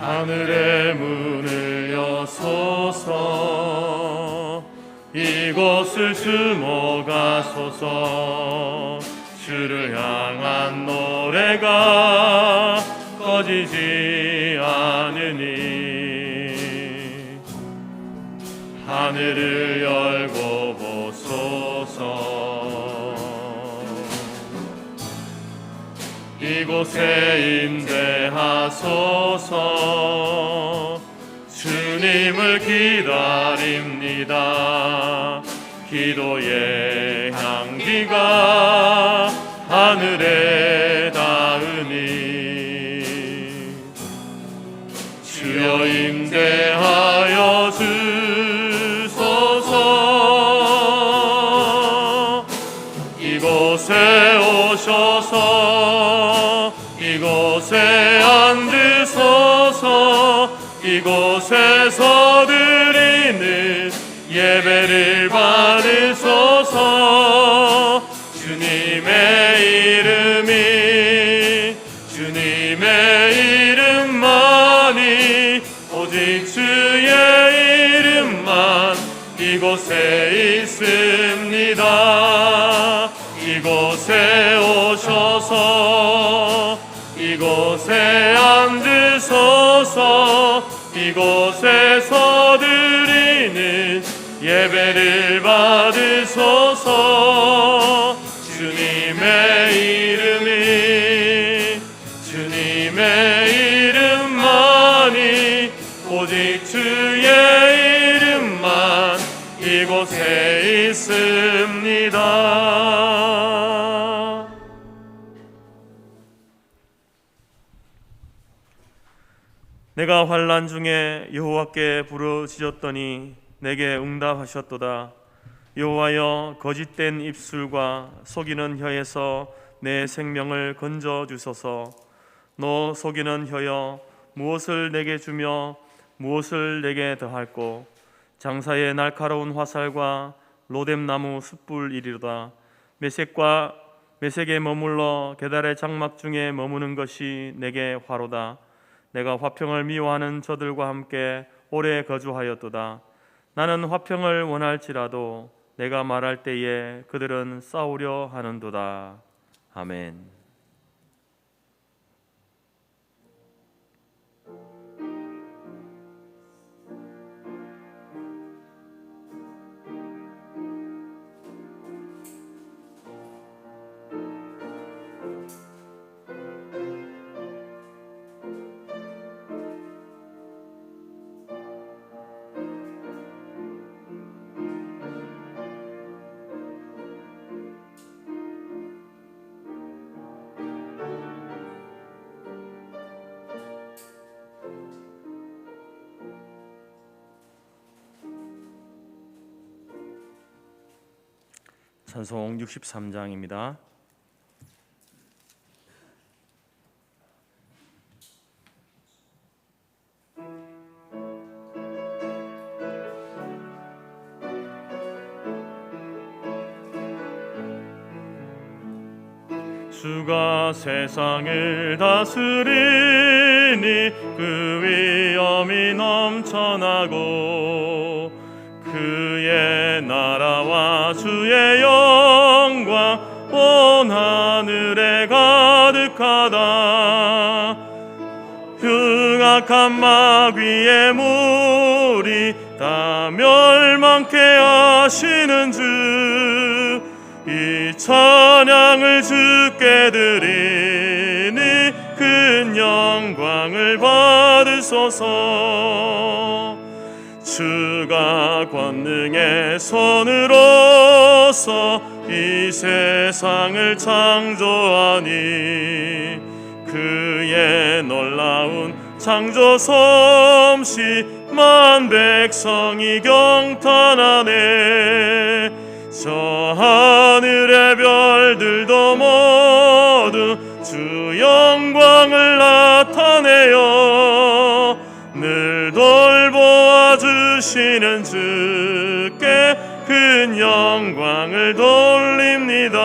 하늘의 문을 여소서. 이곳을 주목하소서. 주를 향한 노래가 꺼지지 않으니 하늘을 열고 보소서. 이곳에 임재하소서. 주님을 기다립니다. 기도의 향기가 하늘에 닿으니 주여 임재하여 주소서. 이곳에 오셔서 이곳에 앉으소서. 이곳에서 드리는 예배를 받으소서. 주님의 이름만이 오직 주의 이름만 이곳에 있습니다. 이곳에 오셔서 이곳에 앉으소서. 이곳에서 드리는 예배를 받으소서. 주님의 이름만이 오직 주의 이름만 이곳에 있습니다. 내가 환난 중에 여호와께 부르짖었더니 내게 응답하셨도다. 여호와여, 거짓된 입술과 속이는 혀에서 내 생명을 건져 주소서. 너 속이는 혀여, 무엇을 내게 주며 무엇을 내게 더할꼬. 장사의 날카로운 화살과 로뎀나무 숯불이리로다. 메섹에 머물러 게달의 장막 중에 머무는 것이 내게 화로다. 내가 화평을 미워하는 저들과 함께 오래 거주하였도다. 나는 화평을 원할지라도 내가 말할 때에 그들은 싸우려 하는도다. 아멘. 찬송 63장입니다. 주가 세상을 다스리니 그 위엄이 넘쳐나고 그의 나라와 주의 영광 온 하늘에 가득하다. 흉악한 마귀의 무리 다 멸망케 하시는 주, 이 찬양을 주께 드리니 큰 영광을 받으소서. 주가 권능의 손으로서 이 세상을 창조하니 그의 놀라운 창조 솜씨 만 백성이 경탄하네. 저 하늘의 별들도 모두 주 영광을 나타내어 늘 돌보아 주시는 주께 큰 영광을 돌립니다.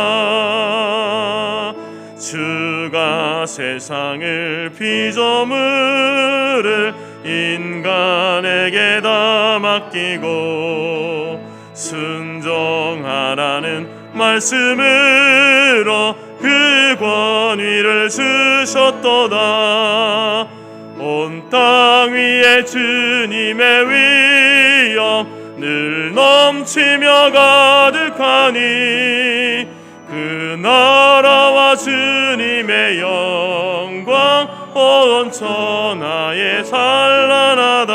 주가 내가 세상을 피조물을 인간에게 다 맡기고 순종하라는 말씀으로 그 권위를 주셨도다. 온 땅 위에 주님의 위엄 늘 넘치며 가득하니 그 나라와 주님의 영광 온 천하에 찬란하다.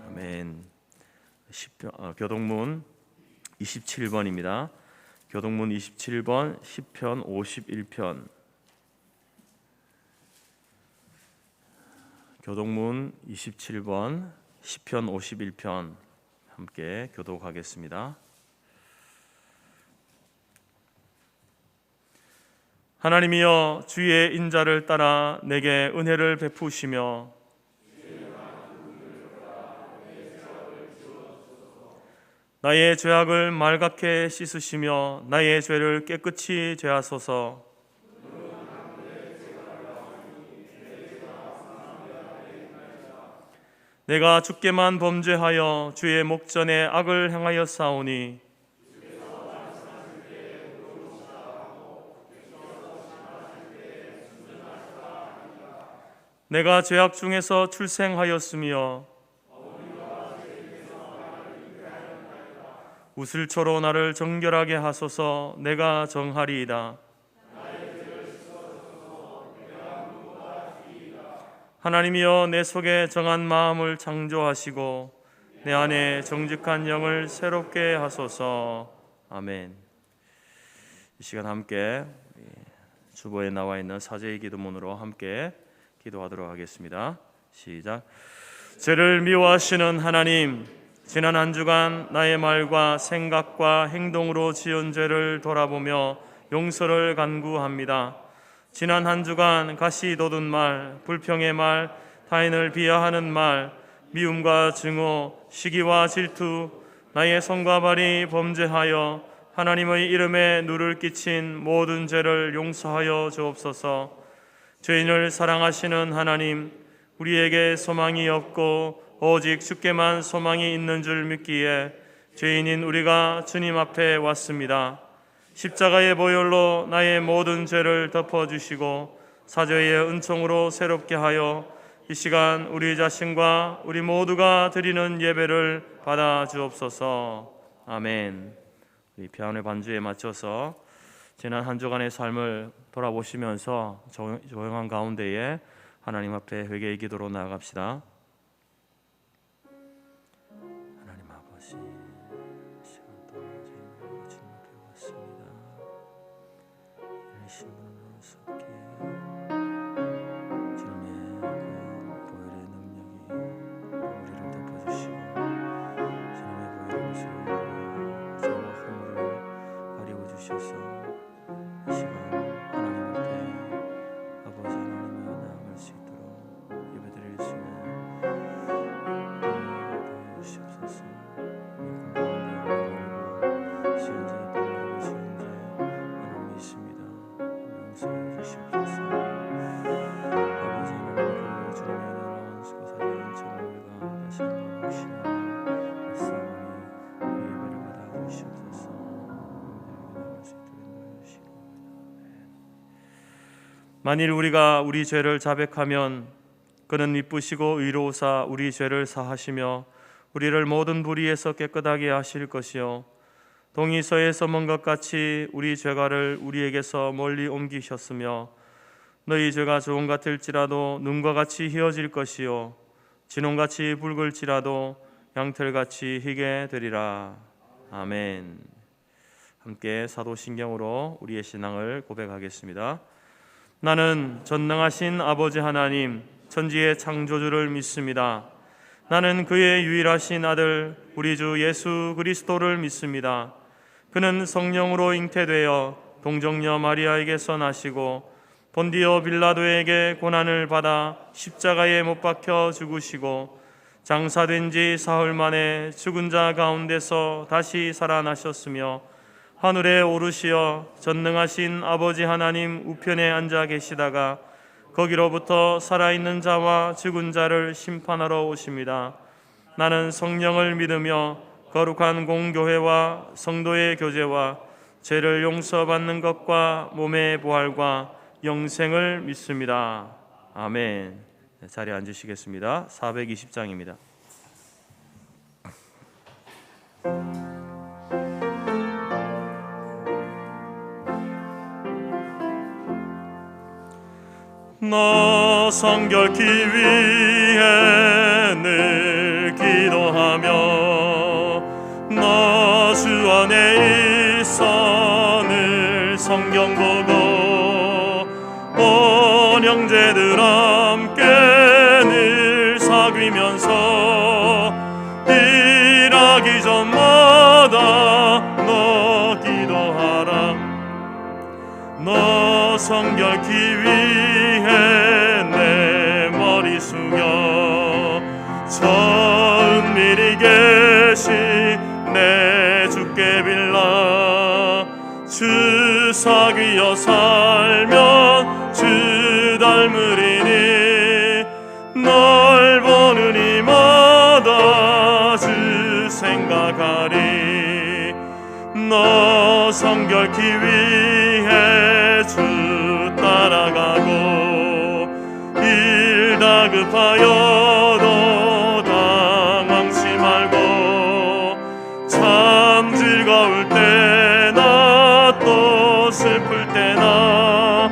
아멘. 교동문 27번입니다. 교동문 27번, 시편 51편. 교동문 27번, 시편 51편 함께 교독하겠습니다. 하나님이여, 주의 인자를 따라 내게 은혜를 베푸시며 나의 죄악을 말갛게 씻으시며 나의 죄를 깨끗이 제하소서. 내가 주께만 범죄하여 주의 목전에 악을 행하였사오니 내가 죄악 중에서 출생하였으며 우슬초로 나를 정결하게 하소서. 내가 정하리이다. 하나님이여, 내 속에 정한 마음을 창조하시고 내 안에 정직한 영을 새롭게 하소서. 아멘. 이 시간 함께 주보에 나와 있는 사제의 기도문으로 함께 기도하도록 하겠습니다. 시작. 죄를 미워하시는 하나님, 지난 한 주간 나의 말과 생각과 행동으로 지은 죄를 돌아보며 용서를 간구합니다. 지난 한 주간 가시 돋은 말, 불평의 말, 타인을 비하하는 말, 미움과 증오, 시기와 질투, 나의 손과 발이 범죄하여 하나님의 이름에 누를 끼친 모든 죄를 용서하여 주옵소서. 죄인을 사랑하시는 하나님, 우리에게 소망이 없고 오직 주께만 소망이 있는 줄 믿기에 죄인인 우리가 주님 앞에 왔습니다. 십자가의 보혈로 나의 모든 죄를 덮어주시고 사죄의 은총으로 새롭게 하여 이 시간 우리 자신과 우리 모두가 드리는 예배를 받아 주옵소서. 아멘. 우리 피아노 반주에 맞춰서 지난 한 주간의 삶을 돌아보시면서 조용한 가운데에 하나님 앞에 회개의 기도로 나아갑시다. 하나님 아버지, 시간 동안 저희는 주님 앞에 왔습니다. 이러신 분으로 섰기에 주님의 그 보혈의 능력이 우리를 덮어주시고 주님의 보혈의 모습으로 저와 허물을 가리워주셔서 이 시간 하나님 앞에 아버지 하나님을 나아갈 수 있도록 예배드릴 수 있는 도와주시옵소서. 시은 자의 땅으로 시은 자 하나님이 있습니다. 용서해 주시옵소서. 아버지 하나님, 그 주님의 놀라운 수고사의 은총을 우리가 다시 한번 확신하며 믿사오니 그 예배를 받아 주시옵소서. 만일 우리가 우리 죄를 자백하면 그는 미쁘시고 의로우사 우리 죄를 사하시며 우리를 모든 불의에서 깨끗하게 하실 것이요 동이 서에서 먼 것 같이 우리 죄가를 우리에게서 멀리 옮기셨으며 너희 죄가 조금 같을지라도 눈과 같이 희어질 것이요 진홍같이 붉을지라도 양털같이 희게 되리라. 아멘. 함께 사도신경으로 우리의 신앙을 고백하겠습니다. 나는 전능하신 아버지 하나님, 천지의 창조주를 믿습니다. 나는 그의 유일하신 아들 우리 주 예수 그리스도를 믿습니다. 그는 성령으로 잉태되어 동정녀 마리아에게서 나시고 본디오 빌라도에게 고난을 받아 십자가에 못 박혀 죽으시고 장사된 지 사흘 만에 죽은 자 가운데서 다시 살아나셨으며 하늘에 오르시어 전능하신 아버지 하나님 우편에 앉아 계시다가 거기로부터 살아있는 자와 죽은 자를 심판하러 오십니다. 나는 성령을 믿으며 거룩한 공교회와 성도의 교제와 죄를 용서받는 것과 몸의 부활과 영생을 믿습니다. 아멘. 자리에 앉으시겠습니다. 420장입니다. 나 성결케 위해 늘 기도하며 나 주 안에 있어 늘 성경 보고 온 형제들 함께 늘 사귀면서 일하기 전마다 너 기도하라. 너 성결케 위해 내 머리 숙여 천밀히 계신 내 주께 빌라. 주 사귀어 살면 주 닮으리니 널 보는 이마다 주 생각하리. 너 성결케 위해 주 따라가고 일 다급하여도 당황치 말고 참 즐거울 때나 또 슬플 때나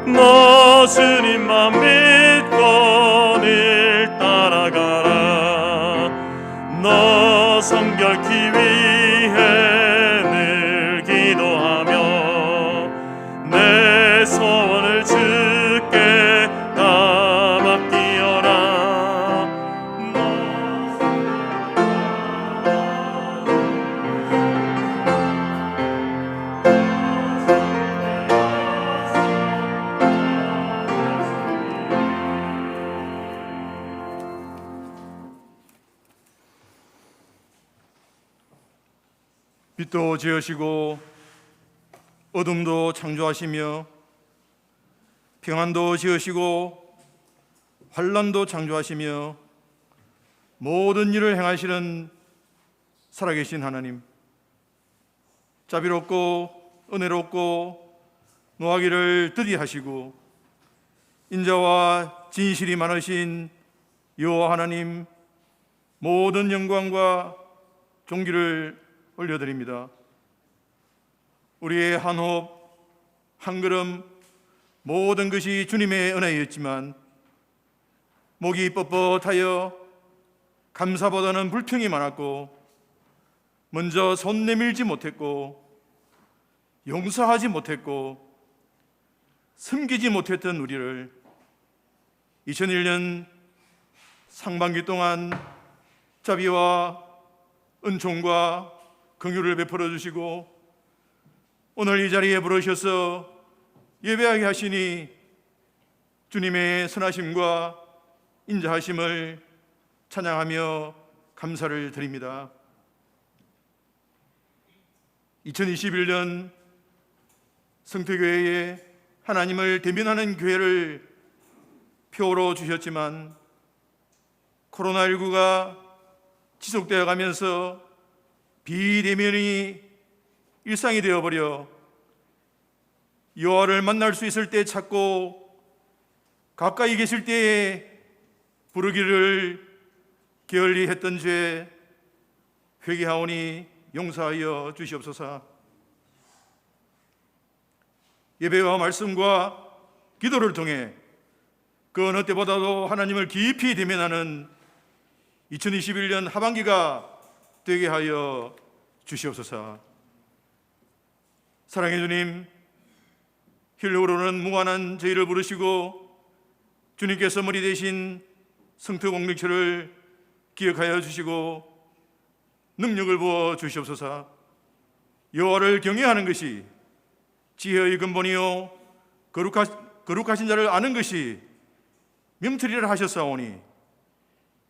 너 주님만 믿고 늘 따라가라. 너 성결케 위해 늘 기도하며 내 소원을 주께 다 맡기어라. 빛도 지으시고 어둠도 창조하시며 평안도 지으시고 환난도 창조하시며 모든 일을 행하시는 살아계신 하나님, 자비롭고 은혜롭고 노하기를 드디하시고 인자와 진실이 많으신 여호와 하나님, 모든 영광과 존귀를 올려드립니다. 우리의 한 호흡, 한 걸음, 모든 것이 주님의 은혜였지만 목이 뻣뻣하여 감사보다는 불평이 많았고 먼저 손 내밀지 못했고 용서하지 못했고 섬기지 못했던 우리를 2001년 상반기 동안 자비와 은총과 긍휼을 베풀어 주시고 오늘 이 자리에 부르셔서 예배하게 하시니 주님의 선하심과 인자하심을 찬양하며 감사를 드립니다. 2021년 성태교회에 하나님을 대면하는 교회를 표로 주셨지만 코로나19가 지속되어 가면서 비대면이 일상이 되어버려 여호와를 만날 수 있을 때 찾고 가까이 계실 때에 부르기를 게을리 했던 죄 회개하오니 용서하여 주시옵소서. 예배와 말씀과 기도를 통해 그 어느 때보다도 하나님을 깊이 대면하는 2021년 하반기가 되게 하여 주시옵소서. 사랑의 주님, 힐로로는 무관한 저희를 부르시고 주님께서 머리 대신 성토공동체를 기억하여 주시고 능력을 부어 주시옵소서. 여호와를 경외하는 것이 지혜의 근본이요 거룩하신 자를 아는 것이 명철이라 하셨사오니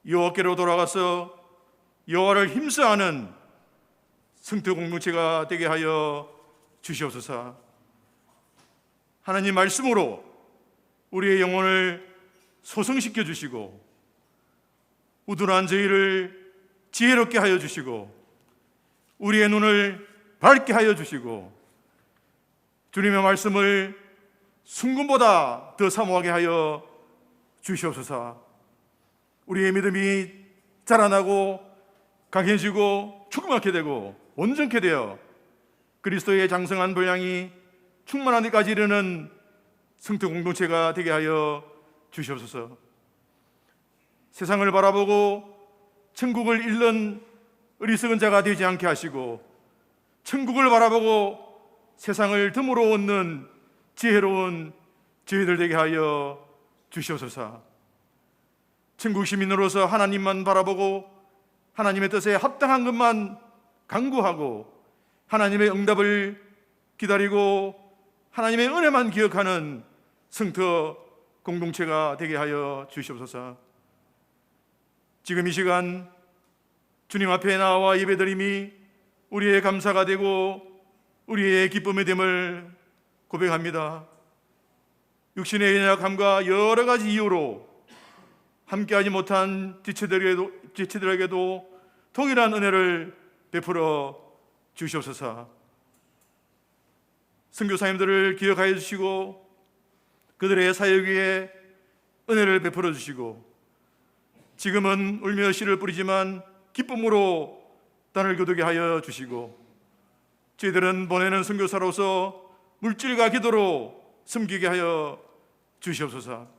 여호와께로 돌아가서 여호와를 힘써 아는 성토공동체가 되게 하여 주시옵소서. 하나님 말씀으로 우리의 영혼을 소성시켜 주시고 우둔한 저희를 지혜롭게 하여 주시고 우리의 눈을 밝게 하여 주시고 주님의 말씀을 순금보다 더 사모하게 하여 주시옵소서. 우리의 믿음이 자라나고 강해지고 충만하게 되고 온전케 되어 그리스도의 장성한 분량이 충만한 데까지 이르는 성도 공동체가 되게 하여 주시옵소서. 세상을 바라보고 천국을 잃는 어리석은 자가 되지 않게 하시고 천국을 바라보고 세상을 덤으로 얻는 지혜로운 저희들 되게 하여 주시옵소서. 천국 시민으로서 하나님만 바라보고 하나님의 뜻에 합당한 것만 간구하고 하나님의 응답을 기다리고 하나님의 은혜만 기억하는 성터 공동체가 되게 하여 주시옵소서. 지금 이 시간 주님 앞에 나와 예배드림이 우리의 감사가 되고 우리의 기쁨이 됨을 고백합니다. 육신의 연약함과 여러 가지 이유로 함께하지 못한 지체들에게도 동일한 은혜를 베풀어 주시옵소서. 선교사님들을 기억하여 주시고 그들의 사역 위에 은혜를 베풀어 주시고 지금은 울며 씨를 뿌리지만 기쁨으로 단을 거두게 하여 주시고 저희들은 보내는 선교사로서 물질과 기도로 섬기게 하여 주시옵소서.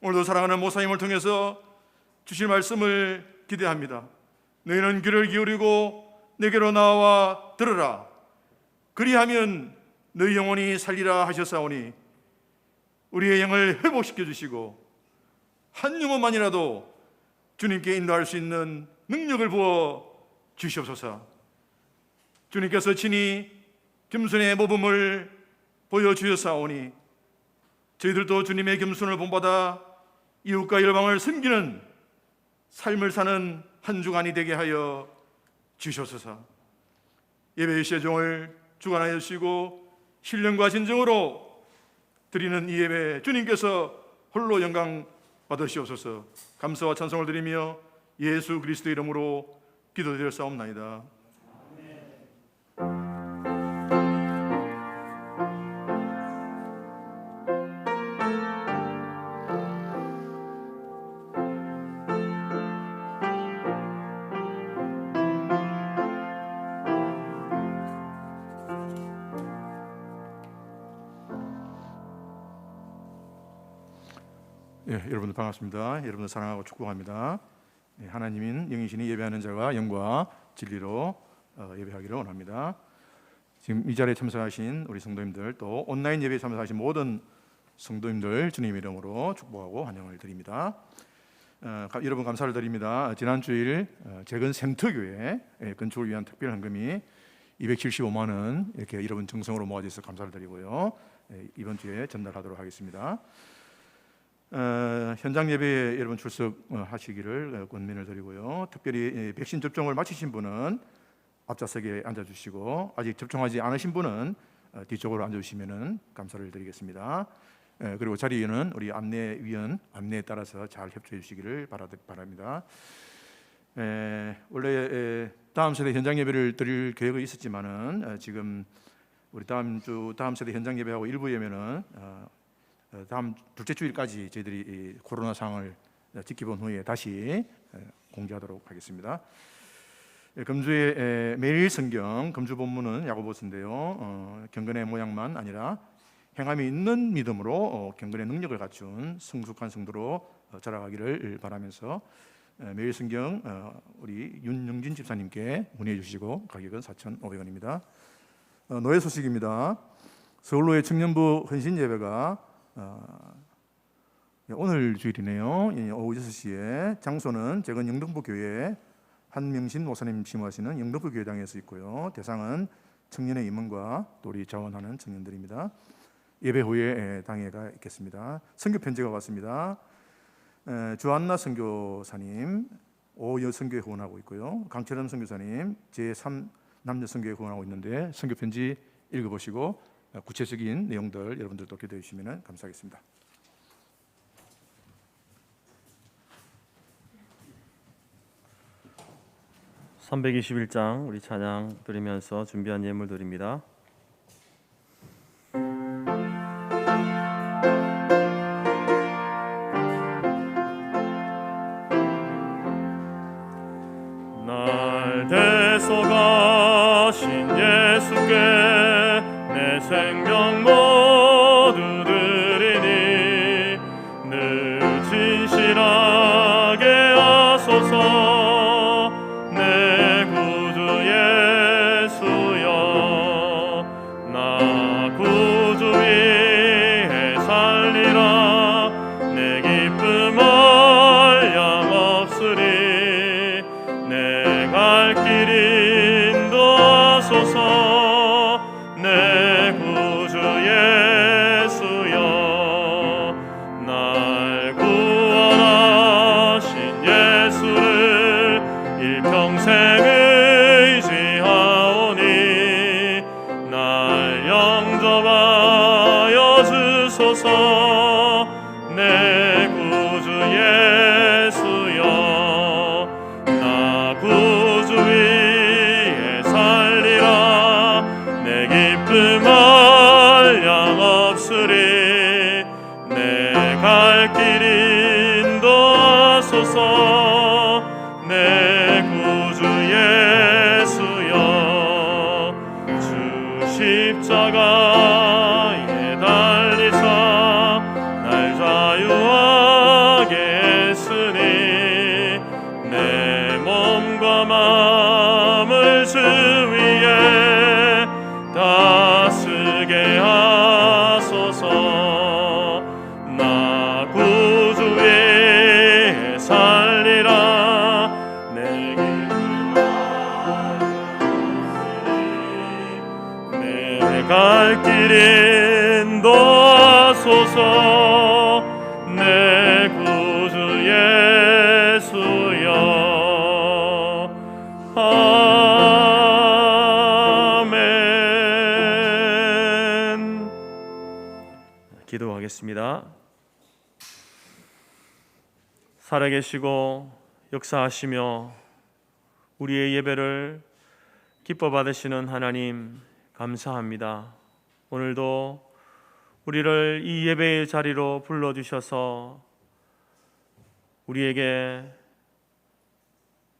오늘도 사랑하는 모사님을 통해서 주실 말씀을 기대합니다. 너희는 귀를 기울이고 내게로 나와 들으라. 그리하면 너희 영혼이 살리라 하셨사오니 우리의 영을 회복시켜 주시고 한 영혼만이라도 주님께 인도할 수 있는 능력을 부어 주시옵소서. 주님께서 친히 겸손의 모범을 보여주셨사오니 저희들도 주님의 겸손을 본받아 이웃과 열방을 섬기는 삶을 사는 한 주간이 되게 하여 주시옵소서. 예배의 시종을 주관하여 주시고 신령과 진정으로 드리는 이 예배 주님께서 홀로 영광 받으시옵소서. 감사와 찬송을 드리며 예수 그리스도 이름으로 기도드렸사옵나이다. 여러분들 반갑습니다. 여러분들 사랑하고 축복합니다. 하나님인 영이신이 예배하는 자가 영과 진리로 예배하기를 원합니다. 지금 이 자리에 참석하신 우리 성도님들 또 온라인 예배에 참석하신 모든 성도님들 주님 이름으로 축복하고 환영을 드립니다. 여러분 감사를 드립니다. 지난 주일 재건 샘터교회 건축을 위한 특별 헌금이 275만 원 이렇게 여러분 정성으로 모아져서 감사를 드리고요. 이번 주에 전달하도록 하겠습니다. 현장 예배에 여러분 출석하시기를 권면을 드리고요. 특별히 백신 접종을 마치신 분은 앞좌석에 앉아주시고 아직 접종하지 않으신 분은 뒤쪽으로 앉아주시면 감사를 드리겠습니다. 그리고 자리에는 우리 안내위원 안내에 따라서 잘 협조해 주시기를 바랍니다. 원래 다음 세대 현장 예배를 드릴 계획이 있었지만은 지금 우리 다음 세대 현장 예배하고 일부 예배는 다음 둘째 주일까지 저희들이 코로나 상황을 지켜본 후에 다시 공지하도록 하겠습니다. 금주의 매일 성경 금주 본문은 야고보서인데요. 경건의 모양만 아니라 행함이 있는 믿음으로 경건의 능력을 갖춘 성숙한 성도로 자라가기를 바라면서 매일 성경 우리 윤영진 집사님께 문의해 주시고 가격은 4,500원입니다. 노예 소식입니다. 서울로의 청년부 헌신 예배가 오늘 주일이네요. 오후 6시에 장소는 재건 영등포 교회 한명신 목사님 심호하시는 영등포 교회당에서 있고요. 대상은 청년의 임원과 또 우리 자원하는 청년들입니다. 예배 후에 당회가 있겠습니다. 선교 편지가 왔습니다. 주한나 선교사님 오여 선교에 후원하고 있고요. 강철원 선교사님 제3 남녀 선교에 후원하고 있는데 선교 편지 읽어보시고 구체적인 내용들 여러분들도 기도해 주시면 감사하겠습니다. 321장 우리 찬양 드리면서 준비한 예물 드립니다. 날 대속하신 예수께 내 생명 모두 드리니 늘 진실하게 하소서. 내 구주 예수여, 나 구주 위에 살리라. 내 기쁨 한량없으리. 내 갈 길 인도하소서. 내 구주 예수여, 날 구원하신 예수를 일평생 의지하오니 날 영접하여 주소서. 내 구주 예수여, 나 구주 위에 살리라. 내 기쁨 한량없으리. 내 갈 길 인도하소서. 내 구주 예수여, 주 십자가에 달리사 날 자유하게 했으니 내 몸과 마음을 주 위에 다스게 하소서. 나 구주 위에 살리라. 내 갈 길 인도하소서. 내 구주 예수여. 아멘. 기도하겠습니다. 살아계시고 역사하시며 우리의 예배를 기뻐 받으시는 하나님, 감사합니다. 오늘도 우리를 이 예배의 자리로 불러주셔서 우리에게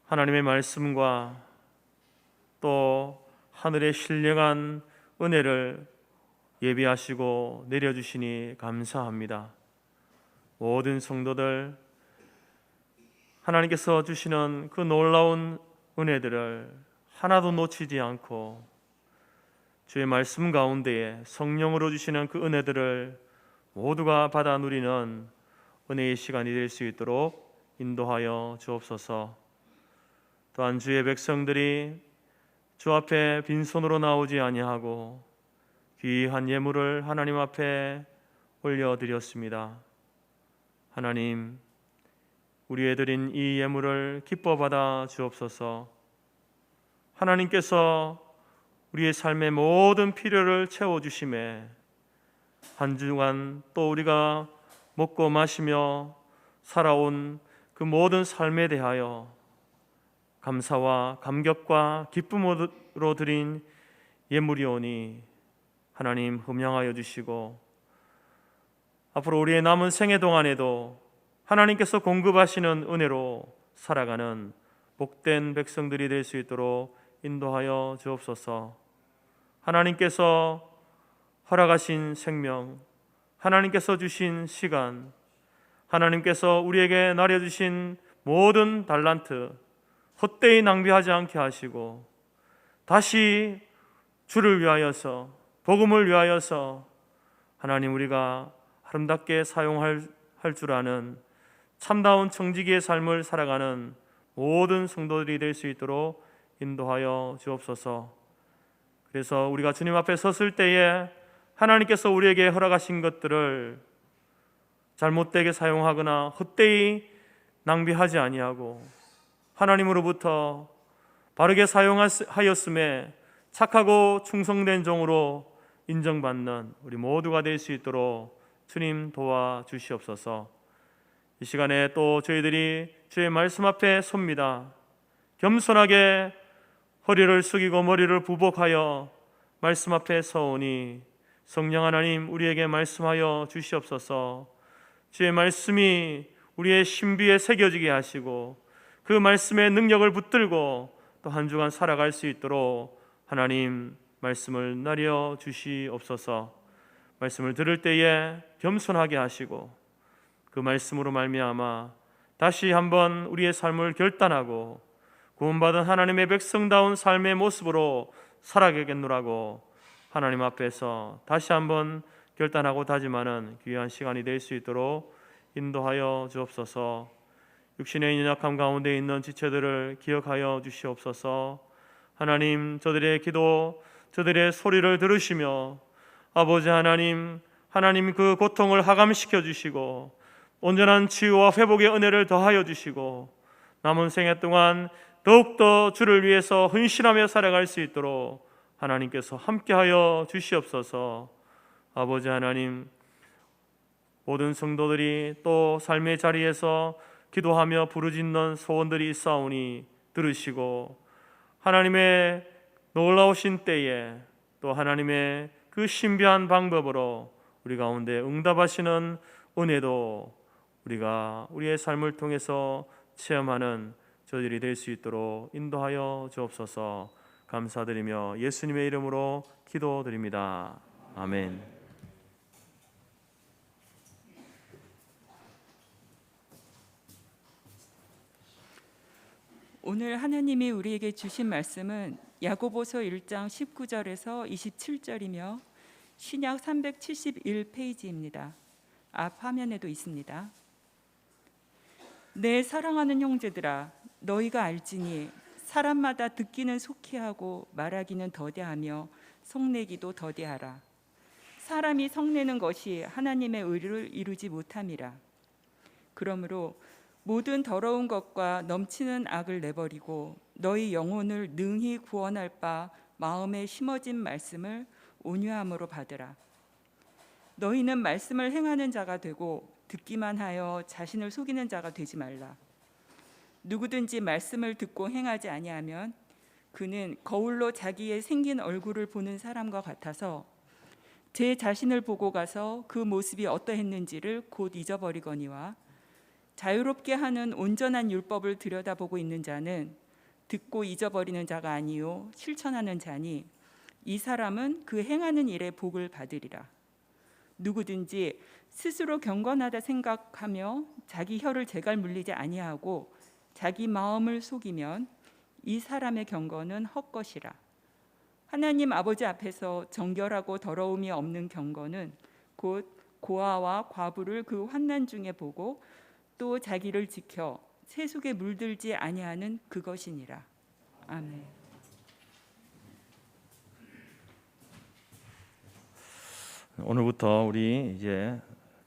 하나님의 말씀과 또 하늘의 신령한 은혜를 예비하시고 내려주시니 감사합니다. 모든 성도들, 하나님께서 주시는 그 놀라운 은혜들을 하나도 놓치지 않고 주의 말씀 가운데에 성령으로 주시는 그 은혜들을 모두가 받아 누리는 은혜의 시간이 될 수 있도록 인도하여 주옵소서. 또한 주의 백성들이 주 앞에 빈손으로 나오지 아니하고 귀한 예물을 하나님 앞에 올려드렸습니다. 하나님, 우리의 드린 이 예물을 기뻐 받아 주옵소서. 하나님께서 우리의 삶의 모든 필요를 채워주심에 한 주간 또 우리가 먹고 마시며 살아온 그 모든 삶에 대하여 감사와 감격과 기쁨으로 드린 예물이오니 하나님 흠양하여 주시고 앞으로 우리의 남은 생애 동안에도 하나님께서 공급하시는 은혜로 살아가는 복된 백성들이 될 수 있도록 인도하여 주옵소서. 하나님께서 허락하신 생명, 하나님께서 주신 시간, 하나님께서 우리에게 나려주신 모든 달란트 헛되이 낭비하지 않게 하시고 다시 주를 위하여서, 복음을 위하여서 하나님 우리가 아름답게 사용할 줄 아는 참다운 청지기의 삶을 살아가는 모든 성도들이 될 수 있도록 인도하여 주옵소서. 그래서 우리가 주님 앞에 섰을 때에 하나님께서 우리에게 허락하신 것들을 잘못되게 사용하거나 헛되이 낭비하지 아니하고 하나님으로부터 바르게 사용하였음에 착하고 충성된 종으로 인정받는 우리 모두가 될 수 있도록 주님 도와주시옵소서. 이 시간에 또 저희들이 주의 말씀 앞에 섭니다. 겸손하게 허리를 숙이고 머리를 부복하여 말씀 앞에 서오니 성령 하나님 우리에게 말씀하여 주시옵소서. 주의 말씀이 우리의 신비에 새겨지게 하시고 그 말씀의 능력을 붙들고 또 한 주간 살아갈 수 있도록 하나님 말씀을 나려 주시옵소서. 말씀을 들을 때에 겸손하게 하시고 그 말씀으로 말미암아 다시 한번 우리의 삶을 결단하고 구원받은 하나님의 백성다운 삶의 모습으로 살아가겠노라고 하나님 앞에서 다시 한번 결단하고 다짐하는 귀한 시간이 될 수 있도록 인도하여 주옵소서. 육신의 연약함 가운데 있는 지체들을 기억하여 주시옵소서. 하나님, 저들의 기도, 저들의 소리를 들으시며 아버지 하나님 그 고통을 하감시켜 주시고 온전한 치유와 회복의 은혜를 더하여 주시고 남은 생애 동안 더욱더 주를 위해서 헌신하며 살아갈 수 있도록 하나님께서 함께하여 주시옵소서. 아버지 하나님, 모든 성도들이 또 삶의 자리에서 기도하며 부르짖는 소원들이 있사오니 들으시고 하나님의 놀라우신 때에 또 하나님의 그 신비한 방법으로 우리 가운데 응답하시는 은혜도 우리가 우리의 삶을 통해서 체험하는 저들이 될 수 있도록 인도하여 주옵소서. 감사드리며 예수님의 이름으로 기도드립니다. 아멘. 오늘 하나님이 우리에게 주신 말씀은 야고보서 1장 19절에서 27절이며 신약 371페이지입니다. 앞 화면에도 있습니다. 내 사랑하는 형제들아, 너희가 알지니 사람마다 듣기는 속히하고 말하기는 더디하며 성내기도 더디하라. 사람이 성내는 것이 하나님의 의를 이루지 못함이라. 그러므로 모든 더러운 것과 넘치는 악을 내버리고 너희 영혼을 능히 구원할 바 마음에 심어진 말씀을 온유함으로 받으라. 너희는 말씀을 행하는 자가 되고 듣기만 하여 자신을 속이는 자가 되지 말라. 누구든지 말씀을 듣고 행하지 아니하면 그는 거울로 자기의 생긴 얼굴을 보는 사람과 같아서 제 자신을 보고 가서 그 모습이 어떠했는지를 곧 잊어버리거니와 자유롭게 하는 온전한 율법을 들여다보고 있는 자는 듣고 잊어버리는 자가 아니요 실천하는 자니 이 사람은 그 행하는 일에 복을 받으리라. 누구든지 스스로 경건하다 생각하며 자기 혀를 제갈 물리지 아니하고 자기 마음을 속이면 이 사람의 경건은 헛것이라. 하나님 아버지 앞에서 정결하고 더러움이 없는 경건은 곧 고아와 과부를 그 환난 중에 보고 또 자기를 지켜 세속에 물들지 아니하는 그것이니라. 아멘. 오늘부터 우리 이제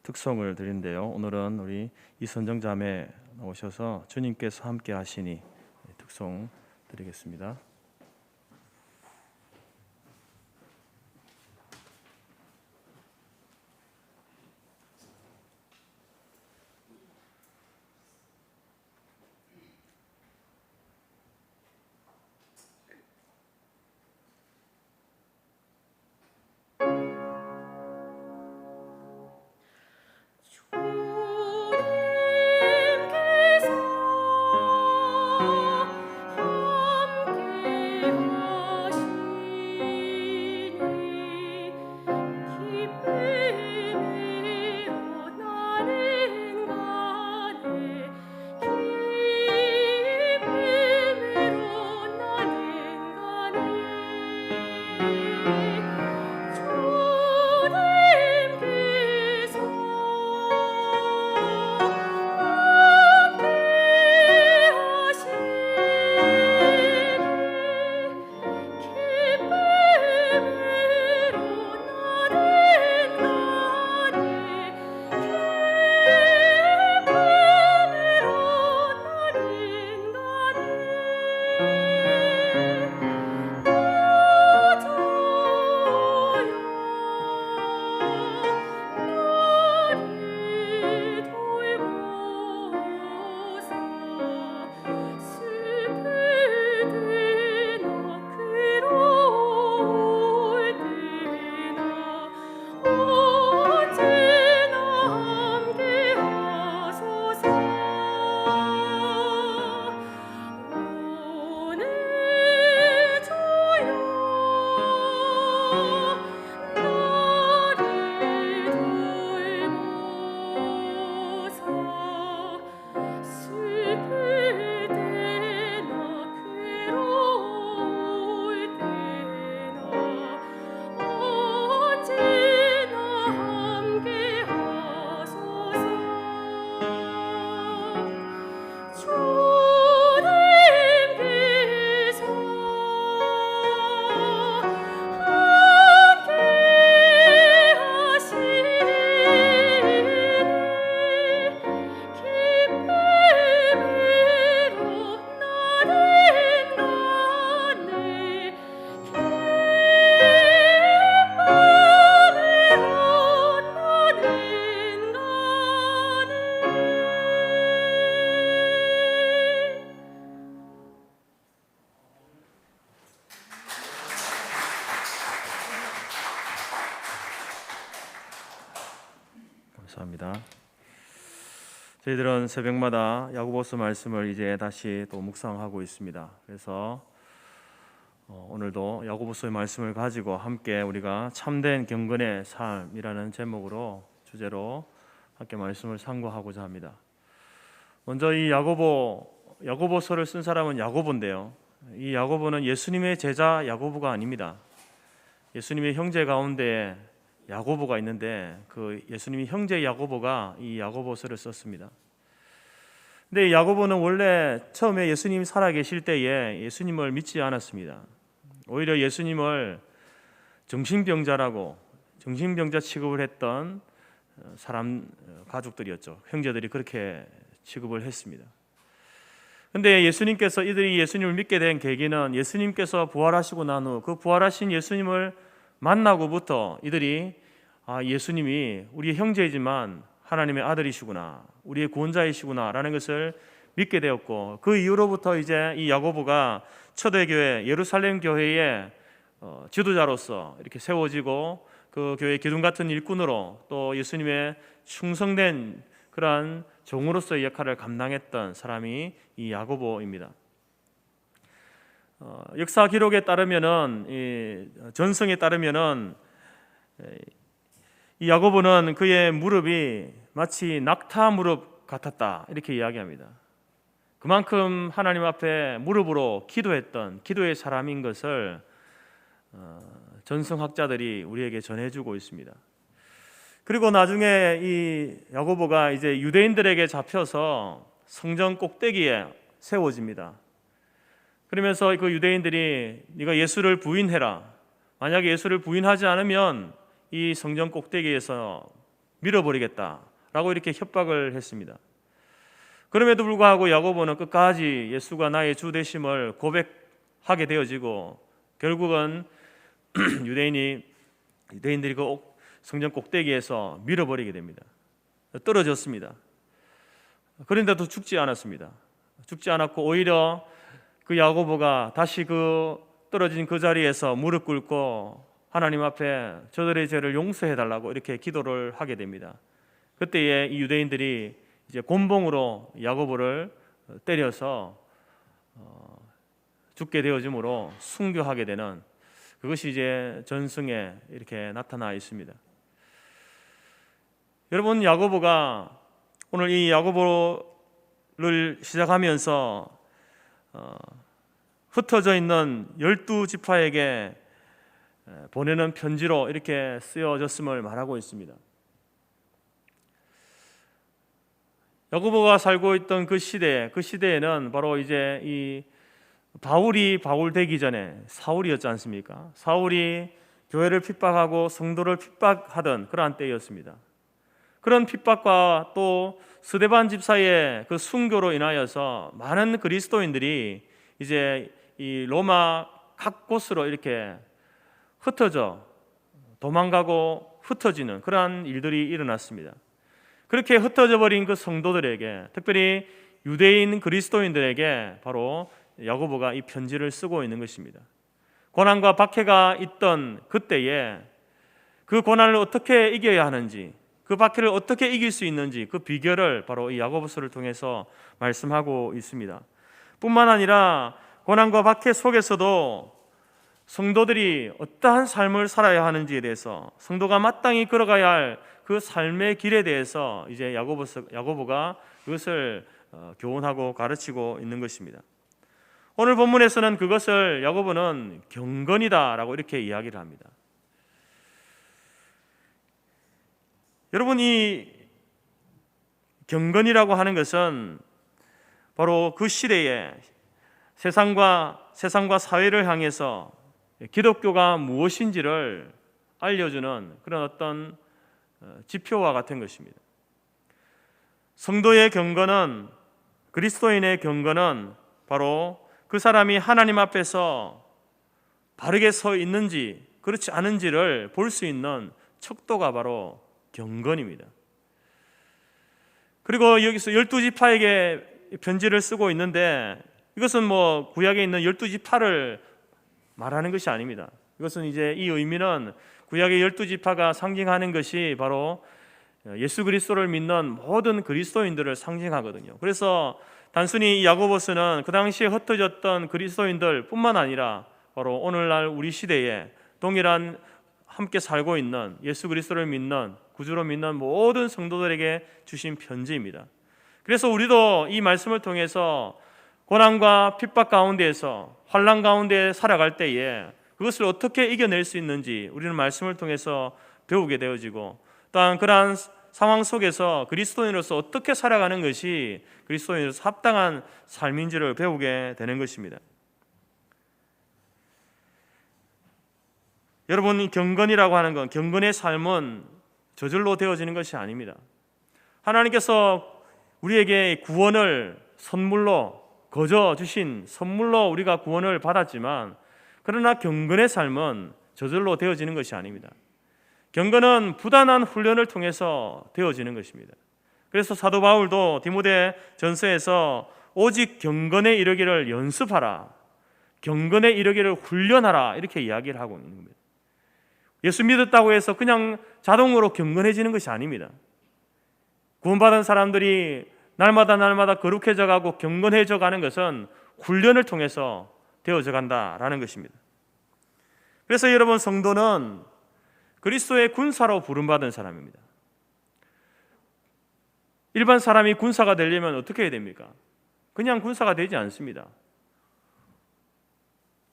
특송을 드린데요. 오늘은 우리 이선정 자매 오셔서 주님께서 함께 하시니 특송 드리겠습니다. 주님께서 함께 감사합니다. 저희들은 새벽마다 야고보서 말씀을 이제 다시 또 묵상하고 있습니다. 그래서 오늘도 야고보서의 말씀을 가지고 함께 우리가 참된 경건의 삶이라는 제목으로 주제로 함께 말씀을 상고하고자 합니다. 먼저 이 야고보서를 쓴 사람은 야고보인데요. 이 야고보는 예수님의 제자 야고보가 아닙니다. 예수님의 형제 가운데 야고보가 있는데 그 예수님의 형제 야고보가 이 야고보서를 썼습니다. 근데 야고보는 원래 처음에 예수님이 살아계실 때에 예수님을 믿지 않았습니다. 오히려 예수님을 정신병자라고 정신병자 취급을 했던 사람 가족들이었죠. 형제들이 그렇게 취급을 했습니다. 근데 예수님께서 이들이 예수님을 믿게 된 계기는 예수님께서 부활하시고 난 후 그 부활하신 예수님을 만나고부터 이들이 예수님이 우리의 형제이지만 하나님의 아들이시구나, 우리의 구원자이시구나 라는 것을 믿게 되었고, 그 이후로부터 이제 이 야고보가 초대교회 예루살렘 교회의 지도자로서 이렇게 세워지고 그 교회 기둥 같은 일꾼으로 또 예수님의 충성된 그러한 종으로서의 역할을 감당했던 사람이 이 야고보입니다. 역사 기록에 따르면은 이 전성에 따르면은 이 야고보는 그의 무릎이 마치 낙타 무릎 같았다 이렇게 이야기합니다. 그만큼 하나님 앞에 무릎으로 기도했던 기도의 사람인 것을 전성학자들이 우리에게 전해주고 있습니다. 그리고 나중에 이 야고보가 이제 유대인들에게 잡혀서 성전 꼭대기에 세워집니다. 그러면서 그 유대인들이 네가 예수를 부인해라, 만약에 예수를 부인하지 않으면 이 성전 꼭대기에서 밀어버리겠다라고 이렇게 협박을 했습니다. 그럼에도 불구하고 야고보는 끝까지 예수가 나의 주 되심을 고백하게 되어지고 결국은 유대인들이 그 성전 꼭대기에서 밀어버리게 됩니다. 떨어졌습니다. 그런데도 죽지 않았습니다. 죽지 않았고 오히려 그 야고보가 다시 그 떨어진 그 자리에서 무릎 꿇고 하나님 앞에 저들의 죄를 용서해 달라고 이렇게 기도를 하게 됩니다. 그때에 이 유대인들이 이제 곤봉으로 야고보를 때려서 죽게 되어짐으로 순교하게 되는 그것이 이제 전승에 이렇게 나타나 있습니다. 여러분, 야고보가 오늘 이 야고보를 시작하면서 흩어져 있는 12지파에게 보내는 편지로 이렇게 쓰여졌음을 말하고 있습니다. 야고보가 살고 있던 그 시대에는 바로 이제 이 바울이 바울 되기 전에 사울이었지 않습니까? 사울이 교회를 핍박하고 성도를 핍박하던 그러한 때였습니다. 그런 핍박과 또 스데반 집사의 그 순교로 인하여서 많은 그리스도인들이 이제 이 로마 각 곳으로 이렇게 흩어져 도망가고 흩어지는 그러한 일들이 일어났습니다. 그렇게 흩어져 버린 그 성도들에게, 특별히 유대인 그리스도인들에게 바로 야고보가 이 편지를 쓰고 있는 것입니다. 고난과 박해가 있던 그때에 그 고난을 어떻게 이겨야 하는지, 그 박해를 어떻게 이길 수 있는지 그 비결을 바로 이 야고보서를 통해서 말씀하고 있습니다. 뿐만 아니라 고난과 박해 속에서도 성도들이 어떠한 삶을 살아야 하는지에 대해서, 성도가 마땅히 걸어가야 할 그 삶의 길에 대해서 이제 야고보가 그것을 교훈하고 가르치고 있는 것입니다. 오늘 본문에서는 그것을 야고보는 경건이다라고 이렇게 이야기를 합니다. 여러분, 이 경건이라고 하는 것은 바로 그 시대에 세상과 사회를 향해서 기독교가 무엇인지를 알려주는 그런 어떤 지표와 같은 것입니다. 성도의 경건은, 그리스도인의 경건은 바로 그 사람이 하나님 앞에서 바르게 서 있는지 그렇지 않은지를 볼 수 있는 척도가 바로 경건입니다. 그리고 여기서 12지파에게 편지를 쓰고 있는데 이것은 뭐 구약에 있는 12지파를 말하는 것이 아닙니다. 이것은 이제 이 의미는 구약의 12지파가 상징하는 것이 바로 예수 그리스도를 믿는 모든 그리스도인들을 상징하거든요. 그래서 단순히 이 야고보서는 그 당시에 흩어졌던 그리스도인들뿐만 아니라 바로 오늘날 우리 시대에 동일한 함께 살고 있는 예수 그리스도를 믿는 구주로 믿는 모든 성도들에게 주신 편지입니다. 그래서 우리도 이 말씀을 통해서 고난과 핍박 가운데에서 환난 가운데 살아갈 때에 그것을 어떻게 이겨낼 수 있는지 우리는 말씀을 통해서 배우게 되어지고, 또한 그러한 상황 속에서 그리스도인으로서 어떻게 살아가는 것이 그리스도인으로서 합당한 삶인지를 배우게 되는 것입니다. 여러분, 이 경건이라고 하는 건, 경건의 삶은 저절로 되어지는 것이 아닙니다. 하나님께서 우리에게 구원을 선물로 거저 주신 선물로 우리가 구원을 받았지만, 그러나 경건의 삶은 저절로 되어지는 것이 아닙니다. 경건은 부단한 훈련을 통해서 되어지는 것입니다. 그래서 사도 바울도 디모데 전서에서 오직 경건에 이르기를 연습하라, 경건에 이르기를 훈련하라, 이렇게 이야기를 하고 있는 겁니다. 예수 믿었다고 해서 그냥 자동으로 경건해지는 것이 아닙니다. 구원받은 사람들이 날마다 거룩해져 가고 경건해져 가는 것은 훈련을 통해서 되어져 간다라는 것입니다. 그래서 여러분, 성도는 그리스도의 군사로 부름받은 사람입니다. 일반 사람이 군사가 되려면 어떻게 해야 됩니까? 그냥 군사가 되지 않습니다.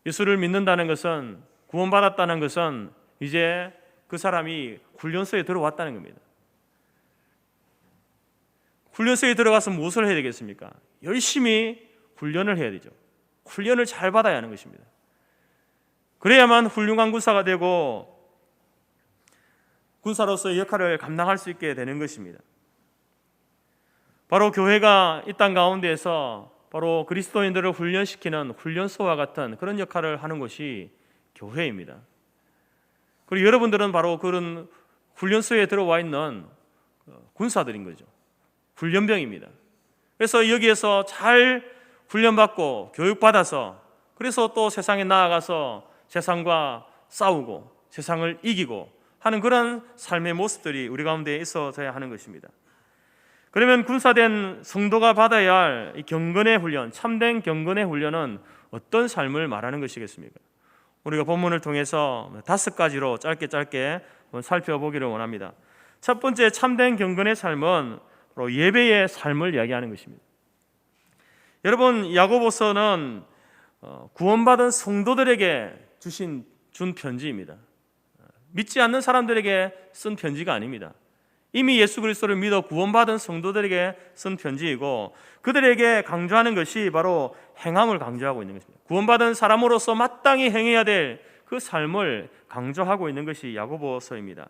예수를 믿는다는 것은, 구원받았다는 것은 이제 그 사람이 훈련소에 들어왔다는 겁니다. 훈련소에 들어가서 무엇을 해야 되겠습니까? 열심히 훈련을 해야 되죠. 훈련을 잘 받아야 하는 것입니다. 그래야만 훌륭한 군사가 되고 군사로서의 역할을 감당할 수 있게 되는 것입니다. 바로 교회가 이 땅 가운데에서 바로 그리스도인들을 훈련시키는 훈련소와 같은 그런 역할을 하는 것이 교회입니다. 그리고 여러분들은 바로 그런 훈련소에 들어와 있는 군사들인 거죠. 훈련병입니다. 그래서 여기에서 잘 훈련받고 교육받아서, 그래서 또 세상에 나아가서 세상과 싸우고 세상을 이기고 하는 그런 삶의 모습들이 우리 가운데 있어져야 하는 것입니다. 그러면 군사된 성도가 받아야 할 이 경건의 훈련, 참된 경건의 훈련은 어떤 삶을 말하는 것이겠습니까? 우리가 본문을 통해서 5가지로 짧게 살펴보기를 원합니다. 첫 번째, 참된 경건의 삶은 바로 예배의 삶을 이야기하는 것입니다. 여러분, 야고보서는 구원받은 성도들에게 준 편지입니다. 믿지 않는 사람들에게 쓴 편지가 아닙니다. 이미 예수 그리스도를 믿어 구원받은 성도들에게 쓴 편지이고, 그들에게 강조하는 것이 바로 행함을 강조하고 있는 것입니다. 구원받은 사람으로서 마땅히 행해야 될 그 삶을 강조하고 있는 것이 야고보서입니다.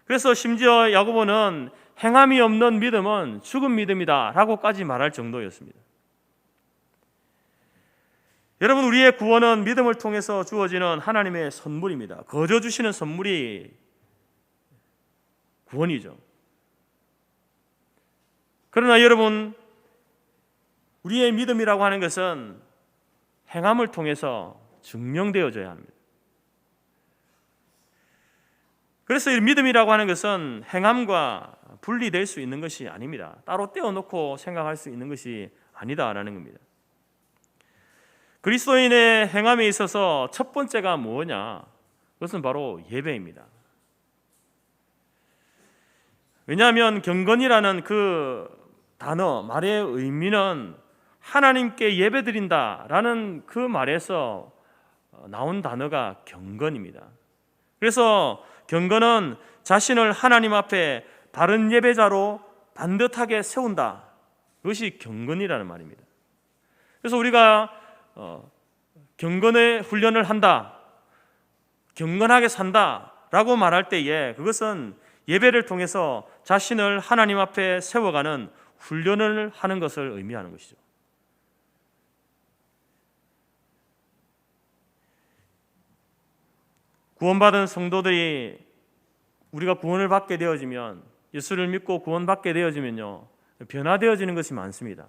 그래서 심지어 야고보는 행함이 없는 믿음은 죽은 믿음이다 라고까지 말할 정도였습니다. 여러분, 우리의 구원은 믿음을 통해서 주어지는 하나님의 선물입니다. 거저 주시는 선물이 구원이죠. 그러나 여러분, 우리의 믿음이라고 하는 것은 행함을 통해서 증명되어져야 합니다. 그래서 이 믿음이라고 하는 것은 행함과 분리될 수 있는 것이 아닙니다. 따로 떼어놓고 생각할 수 있는 것이 아니다라는 겁니다. 그리스도인의 행함에 있어서 첫 번째가 뭐냐? 그것은 바로 예배입니다. 왜냐하면 경건이라는 그 단어, 말의 의미는 하나님께 예배드린다라는 그 말에서 나온 단어가 경건입니다. 그래서 경건은 자신을 하나님 앞에 바른 예배자로 반듯하게 세운다. 그것이 경건이라는 말입니다. 그래서 우리가 경건의 훈련을 한다, 경건하게 산다라고 말할 때에 그것은 예배를 통해서 자신을 하나님 앞에 세워가는 훈련을 하는 것을 의미하는 것이죠. 구원받은 성도들이 우리가 구원을 받게 되어지면, 예수를 믿고 구원받게 되어지면요, 변화되어지는 것이 많습니다.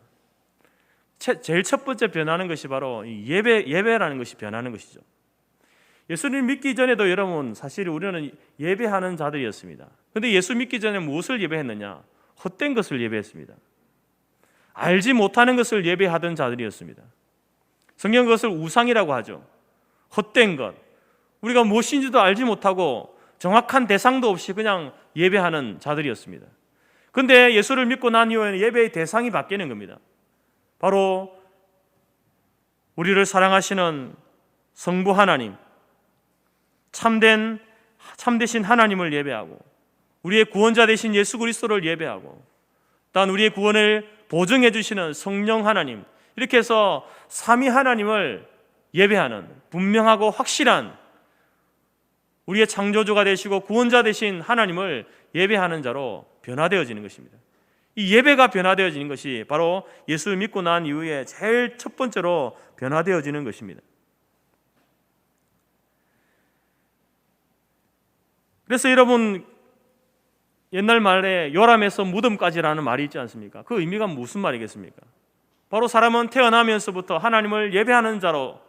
제일 첫 번째 변하는 것이 바로 예배라는 것이 변하는 것이죠. 예수님 믿기 전에도 여러분 사실 우리는 예배하는 자들이었습니다. 그런데 예수 믿기 전에 무엇을 예배했느냐? 헛된 것을 예배했습니다. 알지 못하는 것을 예배하던 자들이었습니다. 성경 그것을 우상이라고 하죠. 헛된 것. 우리가 무엇인지도 알지 못하고 정확한 대상도 없이 그냥 예배하는 자들이었습니다. 그런데 예수를 믿고 난 이후에는 예배의 대상이 바뀌는 겁니다. 바로 우리를 사랑하시는 성부 하나님, 참되신 하나님을 예배하고 우리의 구원자 되신 예수 그리스도를 예배하고 또한 우리의 구원을 보증해 주시는 성령 하나님, 이렇게 해서 삼위 하나님을 예배하는 분명하고 확실한 우리의 창조주가 되시고 구원자 되신 하나님을 예배하는 자로 변화되어지는 것입니다. 이 예배가 변화되어지는 것이 바로 예수를 믿고 난 이후에 제일 첫 번째로 변화되어지는 것입니다. 그래서 여러분, 옛날 말에 요람에서 무덤까지라는 말이 있지 않습니까? 그 의미가 무슨 말이겠습니까? 바로 사람은 태어나면서부터 하나님을 예배하는 자로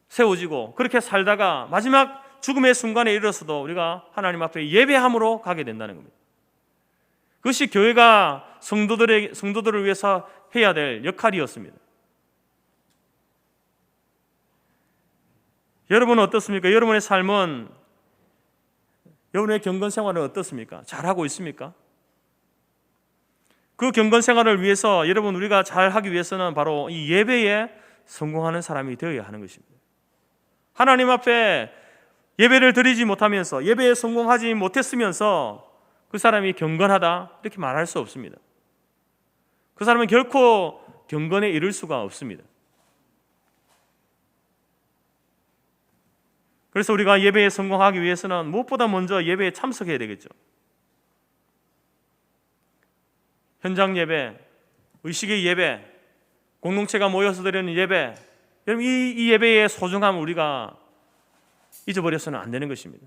세워지고 그렇게 살다가 마지막 죽음의 순간에 이르러서도 우리가 하나님 앞에 예배함으로 가게 된다는 겁니다. 그것이 교회가 성도들을 위해서 해야 될 역할이었습니다. 여러분은 어떻습니까? 여러분의 삶은, 여러분의 경건 생활은 어떻습니까? 잘하고 있습니까? 그 경건 생활을 위해서 여러분, 우리가 잘하기 위해서는 바로 이 예배에 성공하는 사람이 되어야 하는 것입니다. 하나님 앞에 예배를 드리지 못하면서, 예배에 성공하지 못했으면서 그 사람이 경건하다 이렇게 말할 수 없습니다. 그 사람은 결코 경건에 이를 수가 없습니다. 그래서 우리가 예배에 성공하기 위해서는 무엇보다 먼저 예배에 참석해야 되겠죠. 현장 예배, 의식의 예배, 공동체가 모여서 드리는 예배, 여러분 이 예배의 소중함을 우리가 잊어버려서는 안 되는 것입니다.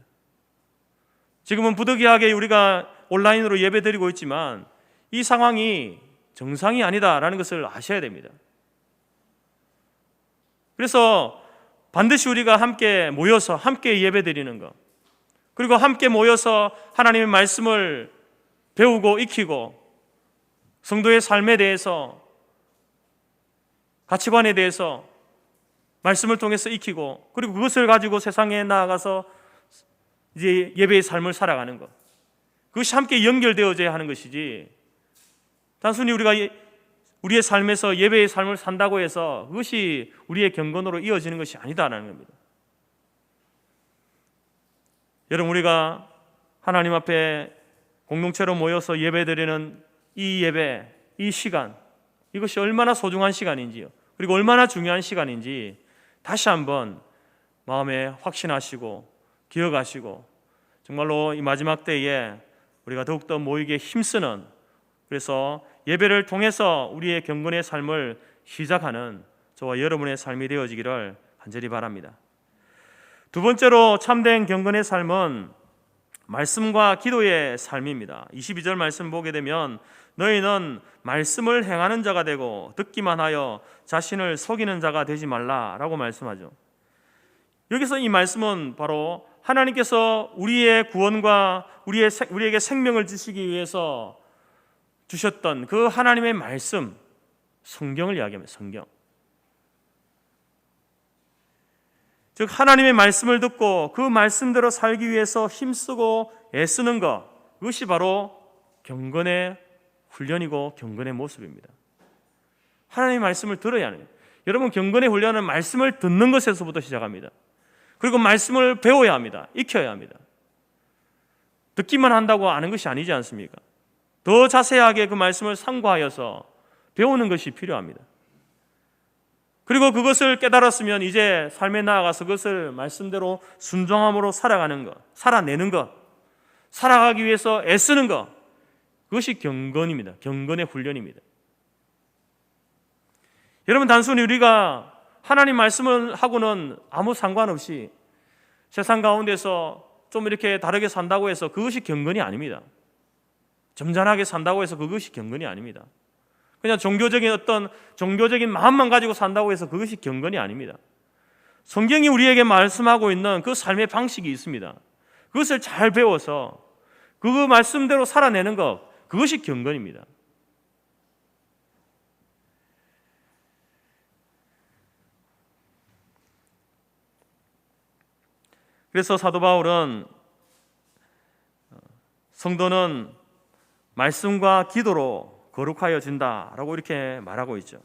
지금은 부득이하게 우리가 온라인으로 예배 드리고 있지만 이 상황이 정상이 아니다라는 것을 아셔야 됩니다. 그래서 반드시 우리가 함께 모여서 함께 예배 드리는 것, 그리고 함께 모여서 하나님의 말씀을 배우고 익히고 성도의 삶에 대해서, 가치관에 대해서 말씀을 통해서 익히고, 그리고 그것을 가지고 세상에 나아가서 이제 예배의 삶을 살아가는 것, 그것이 함께 연결되어져야 하는 것이지, 단순히 우리가 우리의 삶에서 예배의 삶을 산다고 해서 그것이 우리의 경건으로 이어지는 것이 아니다라는 겁니다. 여러분, 우리가 하나님 앞에 공동체로 모여서 예배드리는 이 예배, 이 시간, 이것이 얼마나 소중한 시간인지요, 그리고 얼마나 중요한 시간인지 다시 한번 마음에 확신하시고 기억하시고, 정말로 이 마지막 때에 우리가 더욱더 모이기에 힘쓰는, 그래서 예배를 통해서 우리의 경건의 삶을 시작하는 저와 여러분의 삶이 되어지기를 간절히 바랍니다. 두 번째로 참된 경건의 삶은 말씀과 기도의 삶입니다. 22절 말씀 보게 되면 너희는 말씀을 행하는 자가 되고 듣기만 하여 자신을 속이는 자가 되지 말라라고 말씀하죠. 여기서 이 말씀은 바로 하나님께서 우리의 구원과 우리에게 생명을 주시기 위해서 주셨던 그 하나님의 말씀, 성경을 이야기합니다. 성경. 즉 하나님의 말씀을 듣고 그 말씀대로 살기 위해서 힘쓰고 애쓰는 것, 그것이 바로 경건의 훈련이고 경건의 모습입니다. 하나님의 말씀을 들어야 하는 거예요. 여러분, 경건의 훈련은 말씀을 듣는 것에서부터 시작합니다. 그리고 말씀을 배워야 합니다. 익혀야 합니다. 듣기만 한다고 아는 것이 아니지 않습니까? 더 자세하게 그 말씀을 상고하여서 배우는 것이 필요합니다. 그리고 그것을 깨달았으면 이제 삶에 나아가서 그것을 말씀대로 순종함으로 살아가는 것, 살아내는 것, 살아가기 위해서 애쓰는 것, 그것이 경건입니다. 경건의 훈련입니다. 여러분, 단순히 우리가 하나님 말씀을 하고는 아무 상관없이 세상 가운데서 좀 이렇게 다르게 산다고 해서 그것이 경건이 아닙니다. 점잖하게 산다고 해서 그것이 경건이 아닙니다. 그냥 종교적인 마음만 가지고 산다고 해서 그것이 경건이 아닙니다. 성경이 우리에게 말씀하고 있는 그 삶의 방식이 있습니다. 그것을 잘 배워서 그 말씀대로 살아내는 것, 그것이 경건입니다. 그래서 사도 바울은 성도는 말씀과 기도로 거룩하여진다라고 이렇게 말하고 있죠.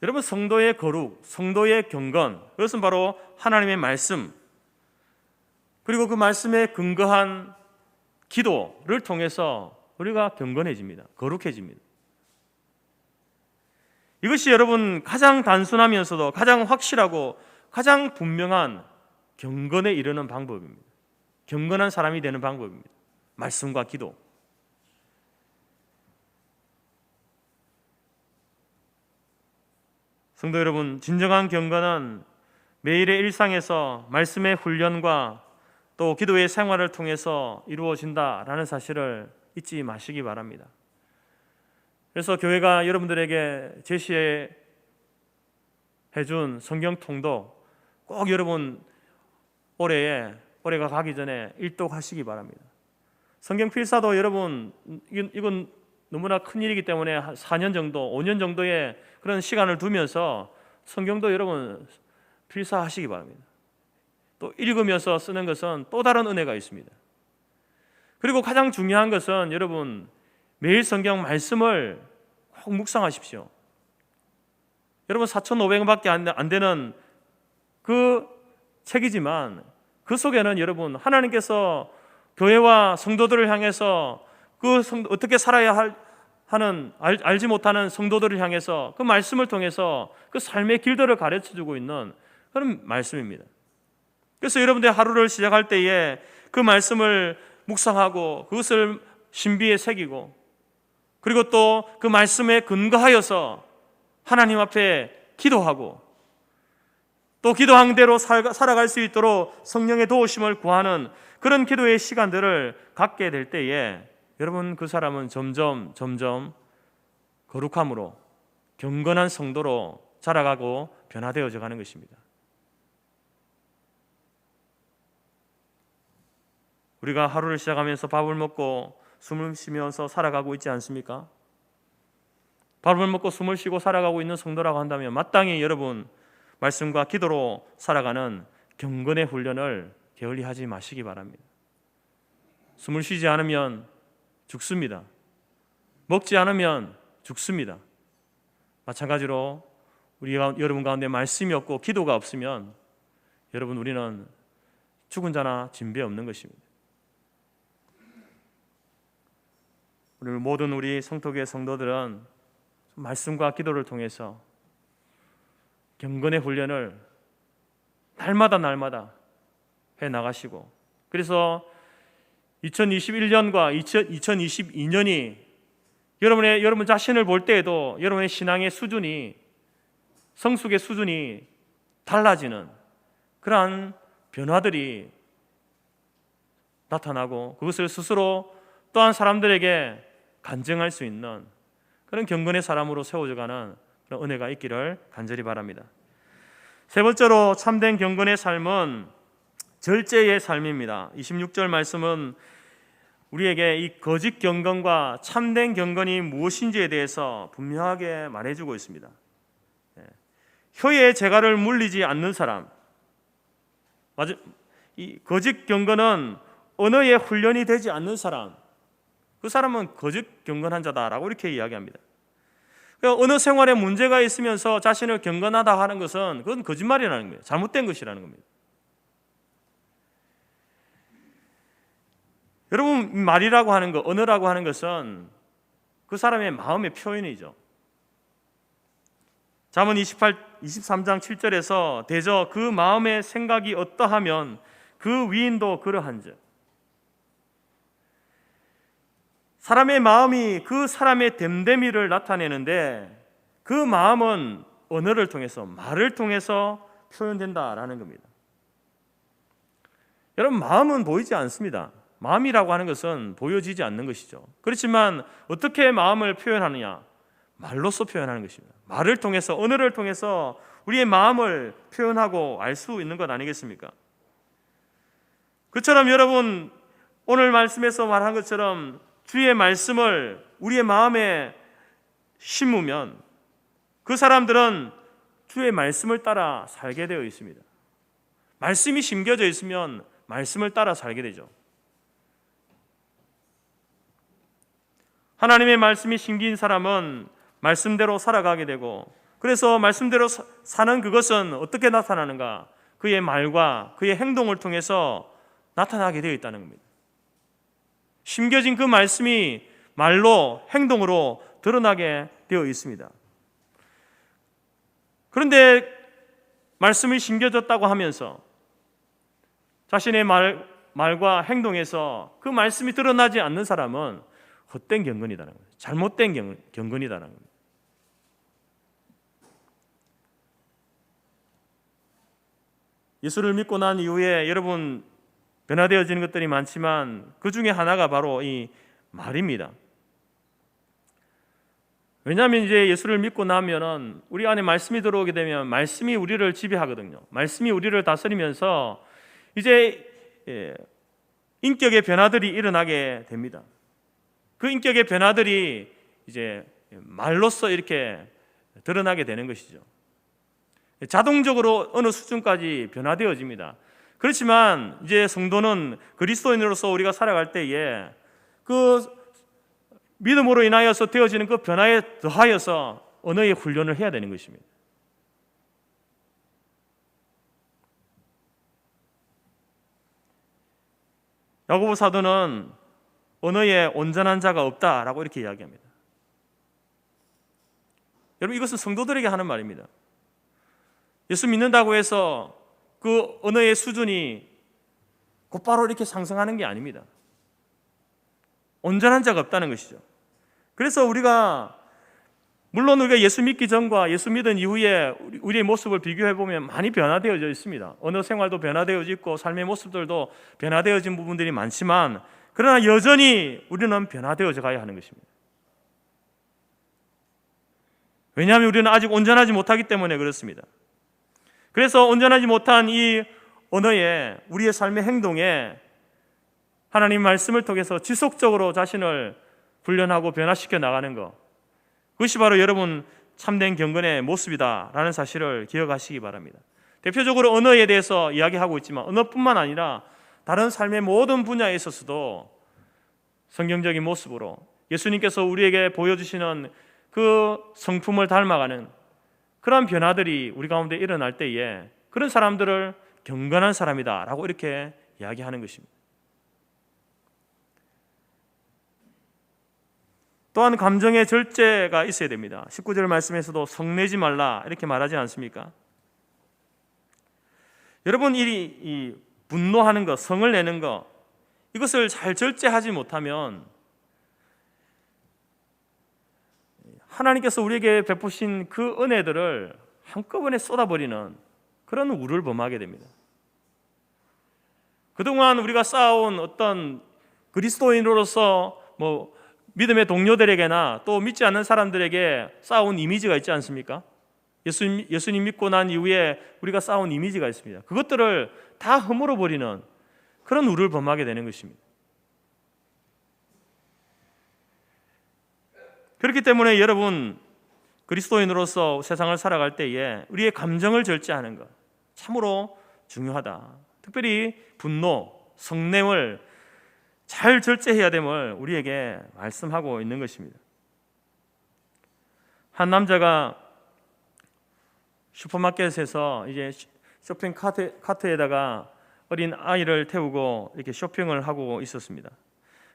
여러분, 성도의 거룩, 성도의 경건, 그것은 바로 하나님의 말씀, 그리고 그 말씀에 근거한 기도를 통해서 우리가 경건해집니다. 거룩해집니다. 이것이 여러분 가장 단순하면서도 가장 확실하고 가장 분명한 경건에 이르는 방법입니다. 경건한 사람이 되는 방법입니다. 말씀과 기도. 성도 여러분, 진정한 경건은 매일의 일상에서 말씀의 훈련과 또 기도의 생활을 통해서 이루어진다라는 사실을 잊지 마시기 바랍니다. 그래서 교회가 여러분들에게 제시해 준 성경 통독 꼭 여러분 올해가 가기 전에 일독하시기 바랍니다. 성경 필사도 여러분 이건 너무나 큰 일이기 때문에 한 4년 정도, 5년 정도의 그런 시간을 두면서 성경도 여러분 필사하시기 바랍니다. 또 읽으면서 쓰는 것은 또 다른 은혜가 있습니다. 그리고 가장 중요한 것은 여러분 매일 성경 말씀을 꼭 묵상하십시오. 여러분 4,500원밖에 안 되는 그 책이지만 그 속에는 여러분 하나님께서 교회와 성도들을 향해서 어떻게 살아야 하는 알지 못하는 성도들을 향해서 그 말씀을 통해서 그 삶의 길들을 가르쳐주고 있는 그런 말씀입니다. 그래서 여러분들 하루를 시작할 때에 그 말씀을 묵상하고 그것을 신비에 새기고 그리고 또 그 말씀에 근거하여서 하나님 앞에 기도하고 또 기도한 대로 살아갈 수 있도록 성령의 도우심을 구하는 그런 기도의 시간들을 갖게 될 때에 여러분 그 사람은 점점 거룩함으로 경건한 성도로 자라가고 변화되어져 가는 것입니다. 우리가 하루를 시작하면서 밥을 먹고 숨을 쉬면서 살아가고 있지 않습니까? 밥을 먹고 숨을 쉬고 살아가고 있는 성도라고 한다면 마땅히 여러분 말씀과 기도로 살아가는 경건의 훈련을 게을리하지 마시기 바랍니다. 숨을 쉬지 않으면 죽습니다. 먹지 않으면 죽습니다. 마찬가지로 여러분 가운데 말씀이 없고 기도가 없으면 여러분 우리는 죽은 자나 진배 없는 것입니다. 우리 성도교회 성도들은 말씀과 기도를 통해서 경건의 훈련을 날마다 해 나가시고 그래서 2021년과 2022년이 여러분 자신을 볼 때에도 여러분의 신앙의 수준이 성숙의 수준이 달라지는 그러한 변화들이 나타나고 그것을 스스로 또한 사람들에게 간증할 수 있는 그런 경건의 사람으로 세워져가는 그런 은혜가 있기를 간절히 바랍니다. 세 번째로 참된 경건의 삶은 절제의 삶입니다. 26절 말씀은 우리에게 이 거짓 경건과 참된 경건이 무엇인지에 대해서 분명하게 말해주고 있습니다. 혀의 재갈을 물리지 않는 사람, 이 거짓 경건은 언어의 훈련이 되지 않는 사람, 그 사람은 거짓 경건한 자다라고 이렇게 이야기합니다. 그러니까 언어 생활에 문제가 있으면서 자신을 경건하다 하는 것은 그건 거짓말이라는 거예요. 잘못된 것이라는 겁니다. 여러분 말이라고 하는 것, 언어라고 하는 것은 그 사람의 마음의 표현이죠. 잠언 23장 7절에서 대저 그 마음의 생각이 어떠하면 그 위인도 그러한즉 사람의 마음이 그 사람의 됨됨이를 나타내는데 그 마음은 언어를 통해서 말을 통해서 표현된다라는 겁니다. 여러분 마음은 보이지 않습니다. 마음이라고 하는 것은 보여지지 않는 것이죠. 그렇지만 어떻게 마음을 표현하느냐? 말로써 표현하는 것입니다. 말을 통해서 언어를 통해서 우리의 마음을 표현하고 알 수 있는 것 아니겠습니까? 그처럼 여러분 오늘 말씀에서 말한 것처럼 주의 말씀을 우리의 마음에 심으면 그 사람들은 주의 말씀을 따라 살게 되어 있습니다. 말씀이 심겨져 있으면 말씀을 따라 살게 되죠. 하나님의 말씀이 심긴 사람은 말씀대로 살아가게 되고, 그래서 말씀대로 사는 그것은 어떻게 나타나는가? 그의 말과 그의 행동을 통해서 나타나게 되어 있다는 겁니다. 심겨진 그 말씀이 말로 행동으로 드러나게 되어 있습니다. 그런데 말씀이 심겨졌다고 하면서 자신의 말과 행동에서 그 말씀이 드러나지 않는 사람은 헛된 경건이다는 거예요. 잘못된 경건이다는 겁니다. 예수를 믿고 난 이후에 여러분 변화되어지는 것들이 많지만 그 중에 하나가 바로 이 말입니다. 왜냐하면 이제 예수를 믿고 나면은 우리 안에 말씀이 들어오게 되면 말씀이 우리를 지배하거든요. 말씀이 우리를 다스리면서 이제 인격의 변화들이 일어나게 됩니다. 그 인격의 변화들이 이제 말로써 이렇게 드러나게 되는 것이죠. 자동적으로 어느 수준까지 변화되어집니다. 그렇지만 이제 성도는 그리스도인으로서 우리가 살아갈 때에 그 믿음으로 인하여서 되어지는 그 변화에 더하여서 언어의 훈련을 해야 되는 것입니다. 야고보 사도는 언어에 온전한 자가 없다라고 이렇게 이야기합니다. 여러분 이것은 성도들에게 하는 말입니다. 예수 믿는다고 해서 그 언어의 수준이 곧바로 이렇게 상승하는 게 아닙니다. 온전한 자가 없다는 것이죠. 그래서 물론 우리가 예수 믿기 전과 예수 믿은 이후에 우리의 모습을 비교해 보면 많이 변화되어져 있습니다. 언어 생활도 변화되어져 있고 삶의 모습들도 변화되어진 부분들이 많지만 그러나 여전히 우리는 변화되어져 가야 하는 것입니다. 왜냐하면 우리는 아직 온전하지 못하기 때문에 그렇습니다. 그래서 온전하지 못한 이 언어에 우리의 삶의 행동에 하나님 말씀을 통해서 지속적으로 자신을 훈련하고 변화시켜 나가는 것, 그것이 바로 여러분 참된 경건의 모습이다라는 사실을 기억하시기 바랍니다. 대표적으로 언어에 대해서 이야기하고 있지만 언어뿐만 아니라 다른 삶의 모든 분야에 있어서도 성경적인 모습으로 예수님께서 우리에게 보여주시는 그 성품을 닮아가는 그런 변화들이 우리 가운데 일어날 때에 그런 사람들을 경건한 사람이다라고 이렇게 이야기하는 것입니다. 또한 감정의 절제가 있어야 됩니다. 19절 말씀에서도 성내지 말라 이렇게 말하지 않습니까? 여러분 이 분노하는 것, 성을 내는 것, 이것을 잘 절제하지 못하면 하나님께서 우리에게 베푸신 그 은혜들을 한꺼번에 쏟아버리는 그런 우를 범하게 됩니다. 그동안 우리가 쌓아온 어떤 그리스도인으로서 믿음의 동료들에게나 또 믿지 않는 사람들에게 쌓아온 이미지가 있지 않습니까? 예수님 믿고 난 이후에 우리가 쌓아온 이미지가 있습니다. 그것들을 다 허물어 버리는 그런 우를 범하게 되는 것입니다. 그렇기 때문에 여러분 그리스도인으로서 세상을 살아갈 때에 우리의 감정을 절제하는 것 참으로 중요하다. 특별히 분노, 성냄을 잘 절제해야 됨을 우리에게 말씀하고 있는 것입니다. 한 남자가 슈퍼마켓에서 이제 쇼핑 카트에다가 어린 아이를 태우고 이렇게 쇼핑을 하고 있었습니다.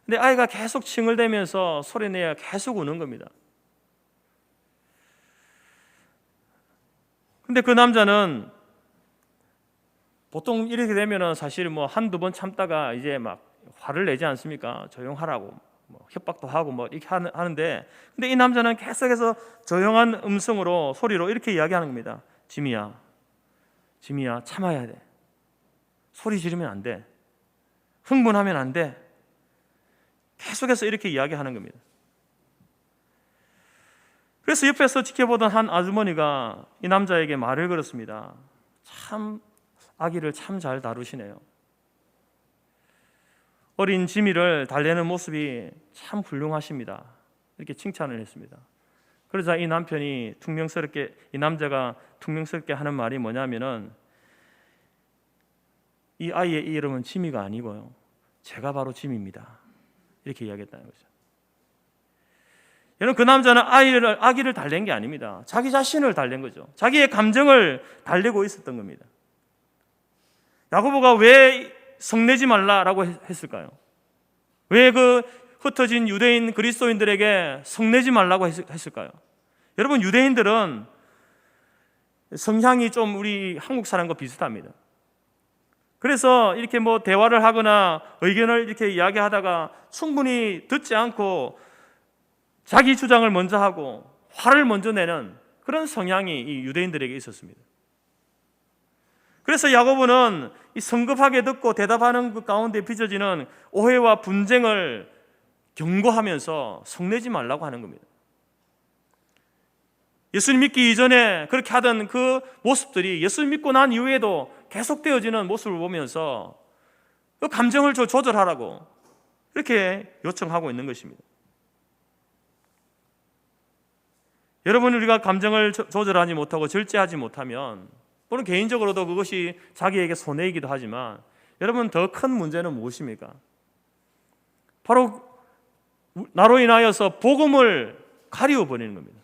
근데 아이가 계속 칭얼대면서 소리내야 계속 우는 겁니다. 근데 그 남자는 보통 이렇게 되면은 사실 한두 번 참다가 이제 막 화를 내지 않습니까? 조용하라고 협박도 하고 이렇게 하는데, 근데 이 남자는 계속해서 조용한 음성으로 소리로 이렇게 이야기하는 겁니다. 지미야 참아야 돼. 소리 지르면 안 돼. 흥분하면 안 돼. 계속해서 이렇게 이야기하는 겁니다. 그래서 옆에서 지켜보던 한 아주머니가 이 남자에게 말을 걸었습니다. 참 아기를 참 잘 다루시네요. 어린 지미를 달래는 모습이 참 훌륭하십니다. 이렇게 칭찬을 했습니다. 그러자 이 남자가 퉁명스럽게 하는 말이 뭐냐면은, 이 아이의 이름은 지미가 아니고요, 제가 바로 지미입니다. 이렇게 이야기했다는 거죠. 여러분, 그 남자는 아기를 달랜 게 아닙니다. 자기 자신을 달랜 거죠. 자기의 감정을 달래고 있었던 겁니다. 야고보가 왜 성내지 말라라고 했을까요? 왜 그 흩어진 유대인 그리스도인들에게 성내지 말라고 했을까요? 여러분, 유대인들은 성향이 좀 우리 한국 사람과 비슷합니다. 그래서 이렇게 뭐 대화를 하거나 의견을 이렇게 이야기하다가 충분히 듣지 않고 자기 주장을 먼저 하고 화를 먼저 내는 그런 성향이 이 유대인들에게 있었습니다. 그래서 야고보는 이 성급하게 듣고 대답하는 그 가운데 빚어지는 오해와 분쟁을 경고하면서 성내지 말라고 하는 겁니다. 예수님 믿기 이전에 그렇게 하던 그 모습들이 예수님 믿고 난 이후에도 계속되어지는 모습을 보면서 그 감정을 조절하라고 이렇게 요청하고 있는 것입니다. 여러분, 우리가 감정을 조절하지 못하고 절제하지 못하면, 물론 개인적으로도 그것이 자기에게 손해이기도 하지만, 여러분, 더 큰 문제는 무엇입니까? 바로 나로 인하여서 복음을 가리워 버리는 겁니다.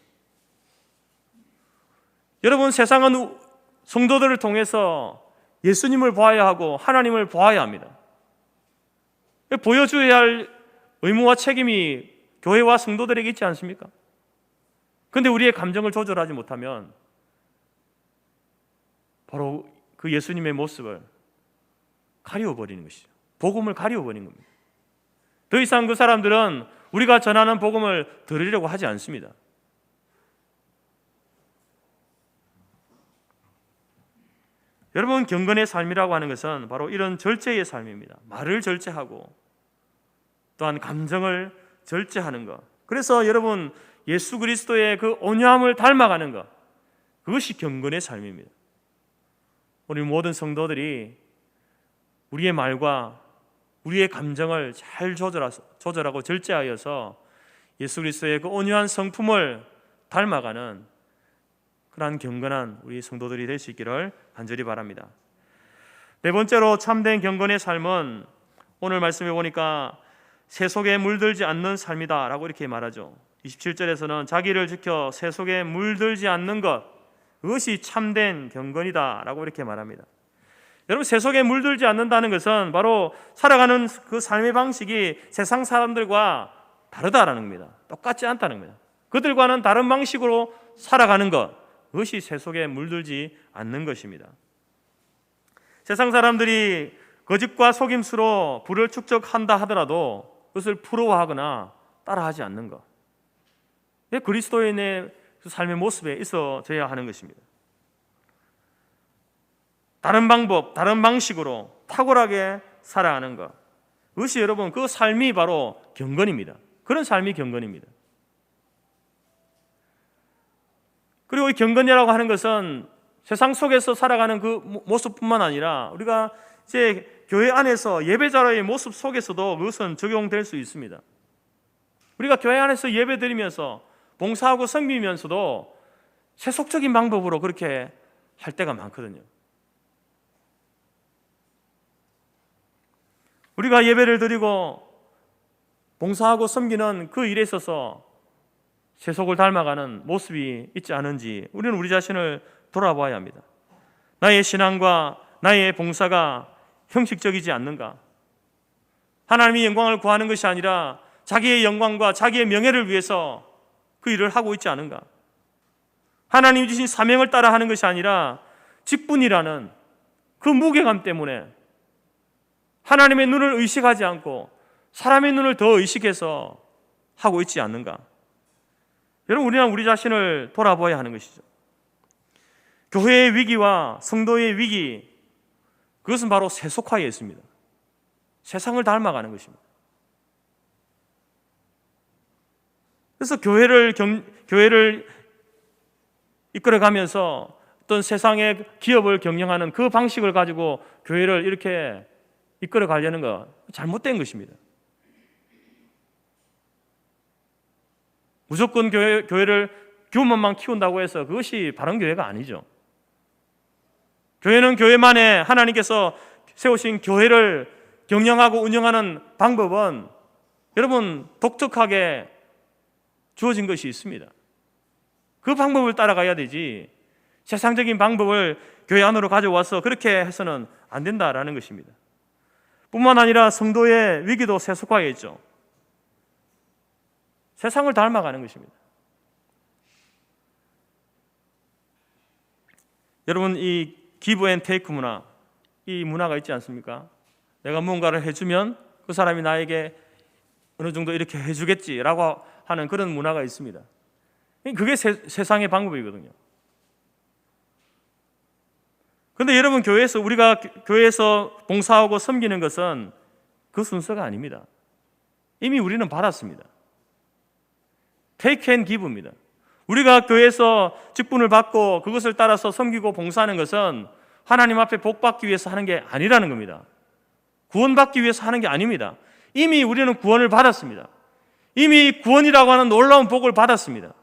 여러분, 세상은 성도들을 통해서 예수님을 보아야 하고 하나님을 보아야 합니다. 보여줘야 할 의무와 책임이 교회와 성도들에게 있지 않습니까? 그런데 우리의 감정을 조절하지 못하면 바로 그 예수님의 모습을 가리워버리는 것이죠. 복음을 가리워버리는 겁니다. 더 이상 그 사람들은 우리가 전하는 복음을 들으려고 하지 않습니다. 여러분, 경건의 삶이라고 하는 것은 바로 이런 절제의 삶입니다. 말을 절제하고 또한 감정을 절제하는 것. 그래서 여러분, 예수 그리스도의 그 온유함을 닮아가는 것, 그것이 경건의 삶입니다. 우리 모든 성도들이 우리의 말과 우리의 감정을 잘 조절하고 절제하여서 예수 그리스도의 그 온유한 성품을 닮아가는 그러한 경건한 우리 성도들이 될 수 있기를 간절히 바랍니다. 네 번째로 참된 경건의 삶은 오늘 말씀해 보니까 새 속에 물들지 않는 삶이다 라고 이렇게 말하죠. 27절에서는 자기를 지켜 새 속에 물들지 않는 것, 그것이 참된 경건이다 라고 이렇게 말합니다. 여러분, 새 속에 물들지 않는다는 것은 바로 살아가는 그 삶의 방식이 세상 사람들과 다르다라는 겁니다. 똑같지 않다는 겁니다. 그들과는 다른 방식으로 살아가는 것, 그것이 새 속에 물들지 않는 것입니다. 세상 사람들이 거짓과 속임수로 부를 축적한다 하더라도 그것을 부러워하거나 따라하지 않는 것, 그리스도인의 삶의 모습에 있어져야 하는 것입니다. 다른 방법, 다른 방식으로 탁월하게 살아가는 것, 그것이 여러분 그 삶이 바로 경건입니다. 그런 삶이 경건입니다. 그리고 이 경건이라고 하는 것은 세상 속에서 살아가는 그 모습뿐만 아니라 우리가 이제 교회 안에서 예배자로의 모습 속에서도 그것은 적용될 수 있습니다. 우리가 교회 안에서 예배드리면서 봉사하고 섬기면서도 세속적인 방법으로 그렇게 할 때가 많거든요. 우리가 예배를 드리고 봉사하고 섬기는 그 일에 있어서 세속을 닮아가는 모습이 있지 않은지 우리는 우리 자신을 돌아봐야 합니다. 나의 신앙과 나의 봉사가 형식적이지 않는가? 하나님의 영광을 구하는 것이 아니라 자기의 영광과 자기의 명예를 위해서 그 일을 하고 있지 않은가? 하나님이 주신 사명을 따라 하는 것이 아니라 직분이라는 그 무게감 때문에 하나님의 눈을 의식하지 않고 사람의 눈을 더 의식해서 하고 있지 않는가? 여러분, 우리는 우리 자신을 돌아봐야 하는 것이죠. 교회의 위기와 성도의 위기, 그것은 바로 세속화에 있습니다. 세상을 닮아가는 것입니다. 그래서 교회를 이끌어가면서 어떤 세상의 기업을 경영하는 그 방식을 가지고 교회를 이렇게 이끌어 가려는 거 잘못된 것입니다. 무조건 교회를 규모만 키운다고 해서 그것이 바른 교회가 아니죠. 교회는 교회만의 하나님께서 세우신 교회를 경영하고 운영하는 방법은 여러분 독특하게 주어진 것이 있습니다. 그 방법을 따라가야 되지 세상적인 방법을 교회 안으로 가져와서 그렇게 해서는 안 된다라는 것입니다. 뿐만 아니라 성도의 위기도 세속화해 있죠. 세상을 닮아가는 것입니다. 여러분 이 기브 앤 테이크 문화, 이 문화가 있지 않습니까? 내가 무언가를 해주면 그 사람이 나에게 어느 정도 이렇게 해주겠지라고 하는 그런 문화가 있습니다. 그게 세상의 방법이거든요. 그런데 여러분 우리가 교회에서 봉사하고 섬기는 것은 그 순서가 아닙니다. 이미 우리는 받았습니다. Take and give입니다. 우리가 교회에서 직분을 받고 그것을 따라서 섬기고 봉사하는 것은 하나님 앞에 복 받기 위해서 하는 게 아니라는 겁니다. 구원받기 위해서 하는 게 아닙니다. 이미 우리는 구원을 받았습니다. 이미 구원이라고 하는 놀라운 복을 받았습니다.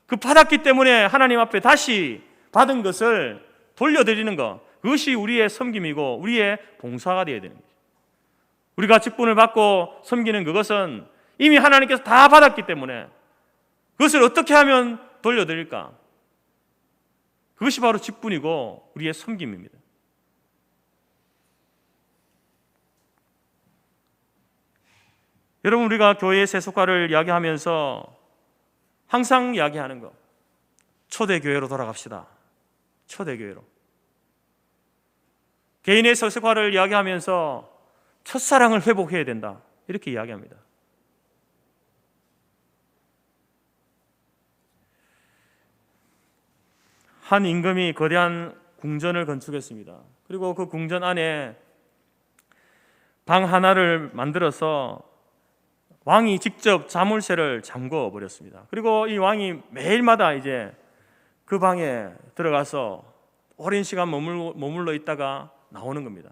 그 받았기 때문에 하나님 앞에 다시 받은 것을 돌려드리는 것, 그것이 우리의 섬김이고 우리의 봉사가 되어야 되는 거죠. 우리가 직분을 받고 섬기는 그것은 이미 하나님께서 다 받았기 때문에 그것을 어떻게 하면 돌려드릴까? 그것이 바로 직분이고 우리의 섬김입니다. 여러분 우리가 교회의 세속화를 이야기하면서 항상 이야기하는 것, 초대교회로 돌아갑시다. 초대교회로. 개인의 세속화를 이야기하면서 첫사랑을 회복해야 된다. 이렇게 이야기합니다. 한 임금이 거대한 궁전을 건축했습니다. 그리고 그 궁전 안에 방 하나를 만들어서 왕이 직접 자물쇠를 잠궈 버렸습니다. 그리고 이 왕이 매일마다 이제 그 방에 들어가서 오랜 시간 머물러 있다가 나오는 겁니다.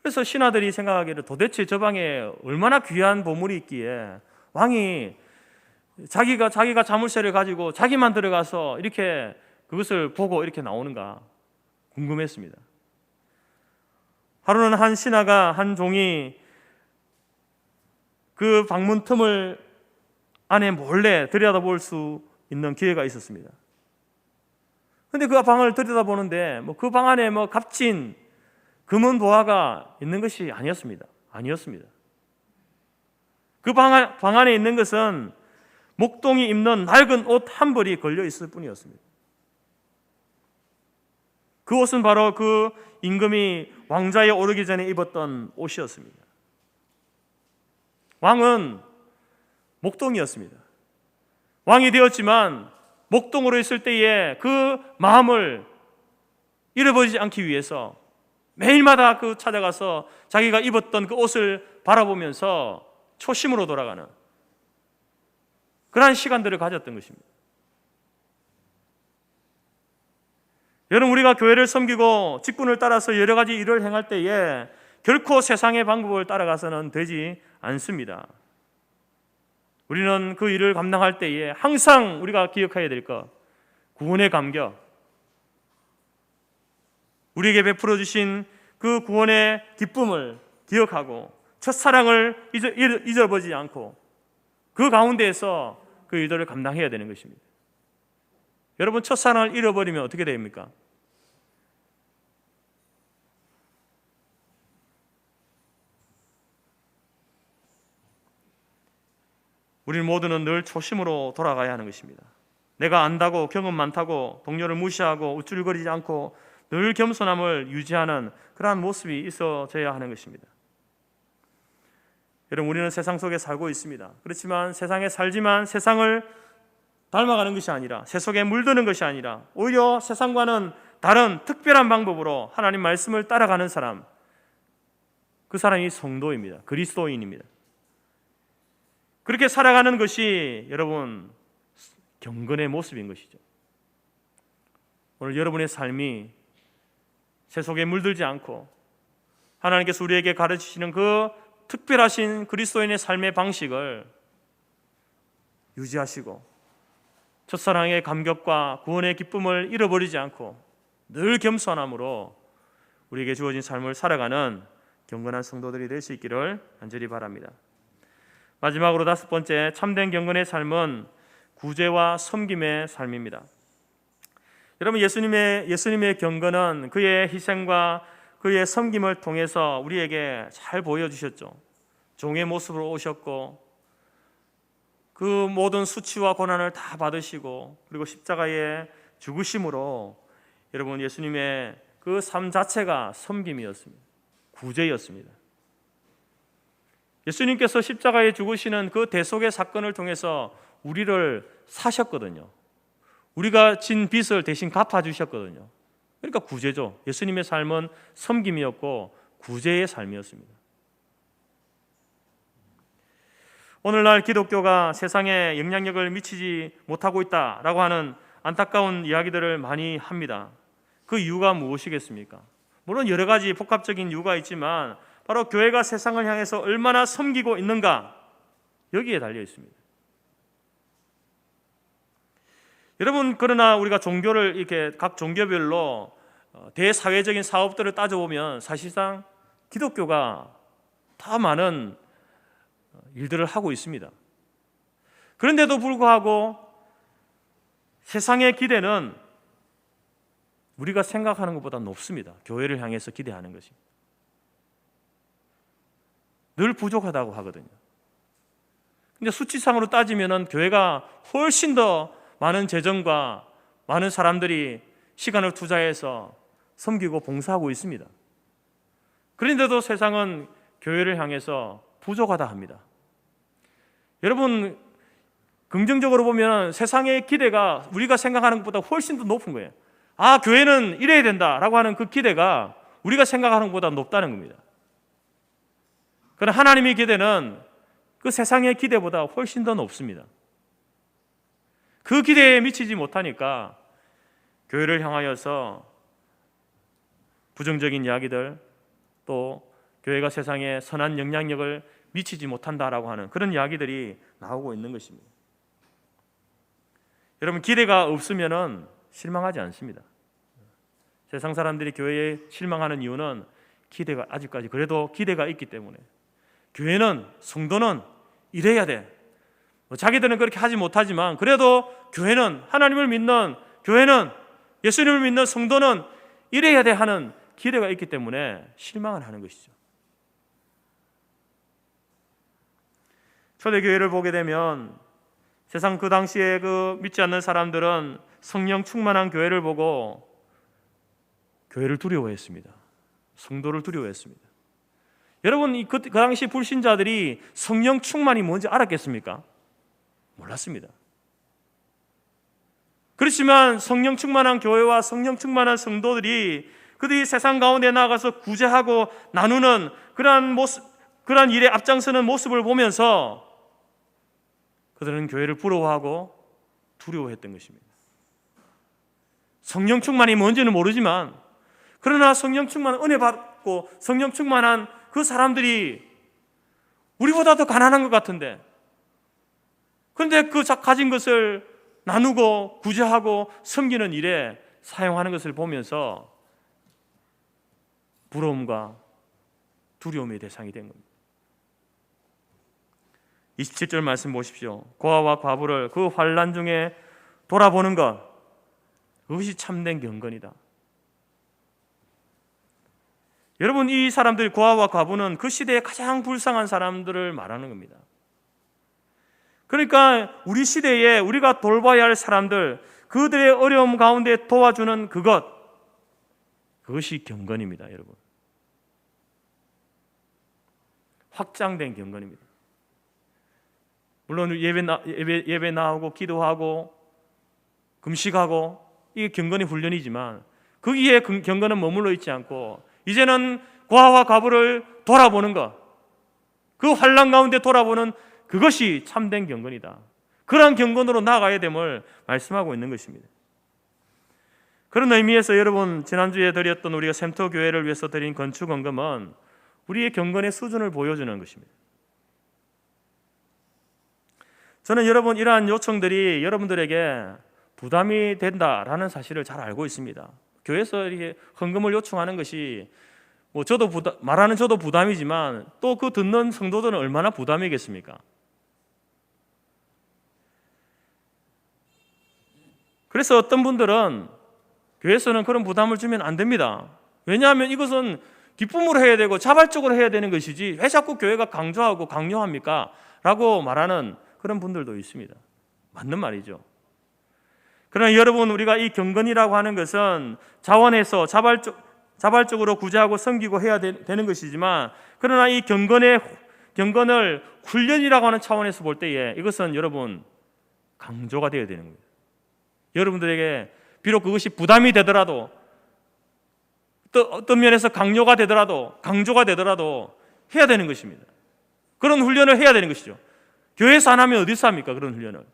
그래서 신하들이 생각하기를 도대체 저 방에 얼마나 귀한 보물이 있기에 왕이 자기가 자물쇠를 가지고 자기만 들어가서 이렇게 그것을 보고 이렇게 나오는가 궁금했습니다. 하루는 한 신하가 한 종이 그 방문 틈을 안에 몰래 들여다볼 수 있는 기회가 있었습니다. 그런데 그 방을 들여다보는데 그 방 안에 값진 금은 보화가 있는 것이 아니었습니다. 그 방 안에 있는 것은 목동이 입는 낡은 옷 한 벌이 걸려 있을 뿐이었습니다. 그 옷은 바로 그 임금이 왕좌에 오르기 전에 입었던 옷이었습니다. 왕은 목동이었습니다. 왕이 되었지만 목동으로 있을 때에 그 마음을 잃어버리지 않기 위해서 매일마다 찾아가서 자기가 입었던 그 옷을 바라보면서 초심으로 돌아가는 그러한 시간들을 가졌던 것입니다. 여러분 우리가 교회를 섬기고 직분을 따라서 여러 가지 일을 행할 때에 결코 세상의 방법을 따라가서는 되지 않습니다. 우리는 그 일을 감당할 때에 항상 우리가 기억해야 될 것, 구원의 감격, 우리에게 베풀어 주신 그 구원의 기쁨을 기억하고 첫사랑을 잊어버리지 않고 그 가운데에서 그 일들을 감당해야 되는 것입니다. 여러분 첫사랑을 잃어버리면 어떻게 됩니까? 우리 모두는 늘 초심으로 돌아가야 하는 것입니다. 내가 안다고 경험 많다고 동료를 무시하고 우쭐거리지 않고 늘 겸손함을 유지하는 그러한 모습이 있어져야 하는 것입니다. 여러분 우리는 세상 속에 살고 있습니다. 그렇지만 세상에 살지만 세상을 닮아가는 것이 아니라 세속에 물드는 것이 아니라 오히려 세상과는 다른 특별한 방법으로 하나님 말씀을 따라가는 사람, 그 사람이 성도입니다. 그리스도인입니다. 그렇게 살아가는 것이 여러분 경건의 모습인 것이죠. 오늘 여러분의 삶이 세속에 물들지 않고 하나님께서 우리에게 가르치시는 그 특별하신 그리스도인의 삶의 방식을 유지하시고 첫사랑의 감격과 구원의 기쁨을 잃어버리지 않고 늘 겸손함으로 우리에게 주어진 삶을 살아가는 경건한 성도들이 될 수 있기를 간절히 바랍니다. 마지막으로 5번째, 참된 경건의 삶은 구제와 섬김의 삶입니다. 여러분, 예수님의 경건은 그의 희생과 그의 섬김을 통해서 우리에게 잘 보여주셨죠. 종의 모습으로 오셨고 그 모든 수치와 고난을 다 받으시고 그리고 십자가의 죽으심으로 여러분 예수님의 그 삶 자체가 섬김이었습니다. 구제였습니다. 예수님께서 십자가에 죽으시는 그 대속의 사건을 통해서 우리를 사셨거든요. 우리가 진 빚을 대신 갚아주셨거든요. 그러니까 구제죠. 예수님의 삶은 섬김이었고 구제의 삶이었습니다. 오늘날 기독교가 세상에 영향력을 미치지 못하고 있다라고 하는 안타까운 이야기들을 많이 합니다. 그 이유가 무엇이겠습니까? 물론 여러 가지 복합적인 이유가 있지만 바로 교회가 세상을 향해서 얼마나 섬기고 있는가, 여기에 달려 있습니다. 여러분, 그러나 우리가 종교를 이렇게 각 종교별로 대사회적인 사업들을 따져보면 사실상 기독교가 더 많은 일들을 하고 있습니다. 그런데도 불구하고 세상의 기대는 우리가 생각하는 것보다 높습니다. 교회를 향해서 기대하는 것이 늘 부족하다고 하거든요. 근데 수치상으로 따지면 교회가 훨씬 더 많은 재정과 많은 사람들이 시간을 투자해서 섬기고 봉사하고 있습니다. 그런데도 세상은 교회를 향해서 부족하다 합니다. 여러분, 긍정적으로 보면 세상의 기대가 우리가 생각하는 것보다 훨씬 더 높은 거예요. 아, 교회는 이래야 된다라고 하는 그 기대가 우리가 생각하는 것보다 높다는 겁니다. 그러나 하나님의 기대는 그 세상의 기대보다 훨씬 더 높습니다. 그 기대에 미치지 못하니까 교회를 향하여서 부정적인 이야기들, 또 교회가 세상에 선한 영향력을 미치지 못한다라고 하는 그런 이야기들이 나오고 있는 것입니다. 여러분, 기대가 없으면 실망하지 않습니다. 세상 사람들이 교회에 실망하는 이유는 기대가 아직까지 그래도 기대가 있기 때문에, 교회는, 성도는 이래야 돼. 자기들은 그렇게 하지 못하지만 그래도 교회는, 하나님을 믿는 교회는, 예수님을 믿는 성도는 이래야 돼 하는 기대가 있기 때문에 실망을 하는 것이죠. 초대교회를 보게 되면 세상 그 당시에 그 믿지 않는 사람들은 성령 충만한 교회를 보고 교회를 두려워했습니다. 성도를 두려워했습니다. 여러분, 그 당시 불신자들이 성령 충만이 뭔지 알았겠습니까? 몰랐습니다. 그렇지만 성령 충만한 교회와 성령 충만한 성도들이 그들이 세상 가운데 나가서 구제하고 나누는 그러한 일에 앞장서는 모습을 보면서 그들은 교회를 부러워하고 두려워했던 것입니다. 성령 충만이 뭔지는 모르지만, 그러나 성령 충만, 은혜 받고 성령 충만한 그 사람들이 우리보다 더 가난한 것 같은데, 그런데 그 가진 것을 나누고 구제하고 섬기는 일에 사용하는 것을 보면서 부러움과 두려움의 대상이 된 겁니다. 27절 말씀 보십시오. 고아와 과부를 그 환난 중에 돌아보는 것, 그것이 참된 경건이다. 여러분, 이 사람들, 고아와 과부는 그 시대에 가장 불쌍한 사람들을 말하는 겁니다. 그러니까 우리 시대에 우리가 돌봐야 할 사람들, 그들의 어려움 가운데 도와주는 그것이 경건입니다. 여러분, 확장된 경건입니다. 물론 예배 나오고 기도하고 금식하고 이게 경건의 훈련이지만 거기에 경건은 머물러 있지 않고 이제는 고아와 과부를 돌아보는 것, 그 환난 가운데 돌아보는 그것이 참된 경건이다. 그러한 경건으로 나아가야 됨을 말씀하고 있는 것입니다. 그런 의미에서 여러분, 지난주에 드렸던 우리가 샘터 교회를 위해서 드린 건축원금은 우리의 경건의 수준을 보여주는 것입니다. 저는 여러분, 이러한 요청들이 여러분들에게 부담이 된다라는 사실을 잘 알고 있습니다. 교회에서 이렇게 헌금을 요청하는 것이 저도 말하는 저도 부담이지만 또 그 듣는 성도들은 얼마나 부담이겠습니까? 그래서 어떤 분들은 교회에서는 그런 부담을 주면 안 됩니다. 왜냐하면 이것은 기쁨으로 해야 되고 자발적으로 해야 되는 것이지 왜 자꾸 교회가 강조하고 강요합니까? 라고 말하는 그런 분들도 있습니다. 맞는 말이죠. 그러나 여러분, 우리가 이 경건이라고 하는 것은 자원해서 자발적으로 구제하고 섬기고 해야 되는 것이지만, 그러나 이 경건을 훈련이라고 하는 차원에서 볼 때에 이것은 여러분 강조가 되어야 되는 거예요. 여러분들에게 비록 그것이 부담이 되더라도, 또 어떤 면에서 강조가 되더라도 해야 되는 것입니다. 그런 훈련을 해야 되는 것이죠. 교회에서 안 하면 어디서 합니까? 그런 훈련을.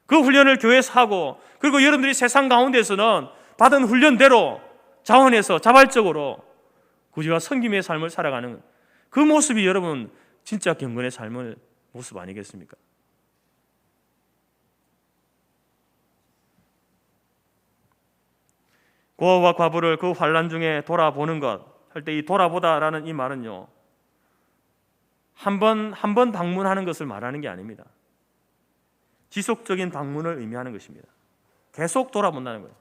그 훈련을 교회에서 하고, 그리고 여러분들이 세상 가운데서는 받은 훈련대로 자원해서 자발적으로 구제와 섬김의 삶을 살아가는 그 모습이 여러분 진짜 경건의 삶의 모습 아니겠습니까? 고아와 과부를 그 환난 중에 돌아보는 것 할 때, 이 돌아보다라는 이 말은요, 한 번 방문하는 것을 말하는 게 아닙니다. 지속적인 방문을 의미하는 것입니다. 계속 돌아본다는 거예요.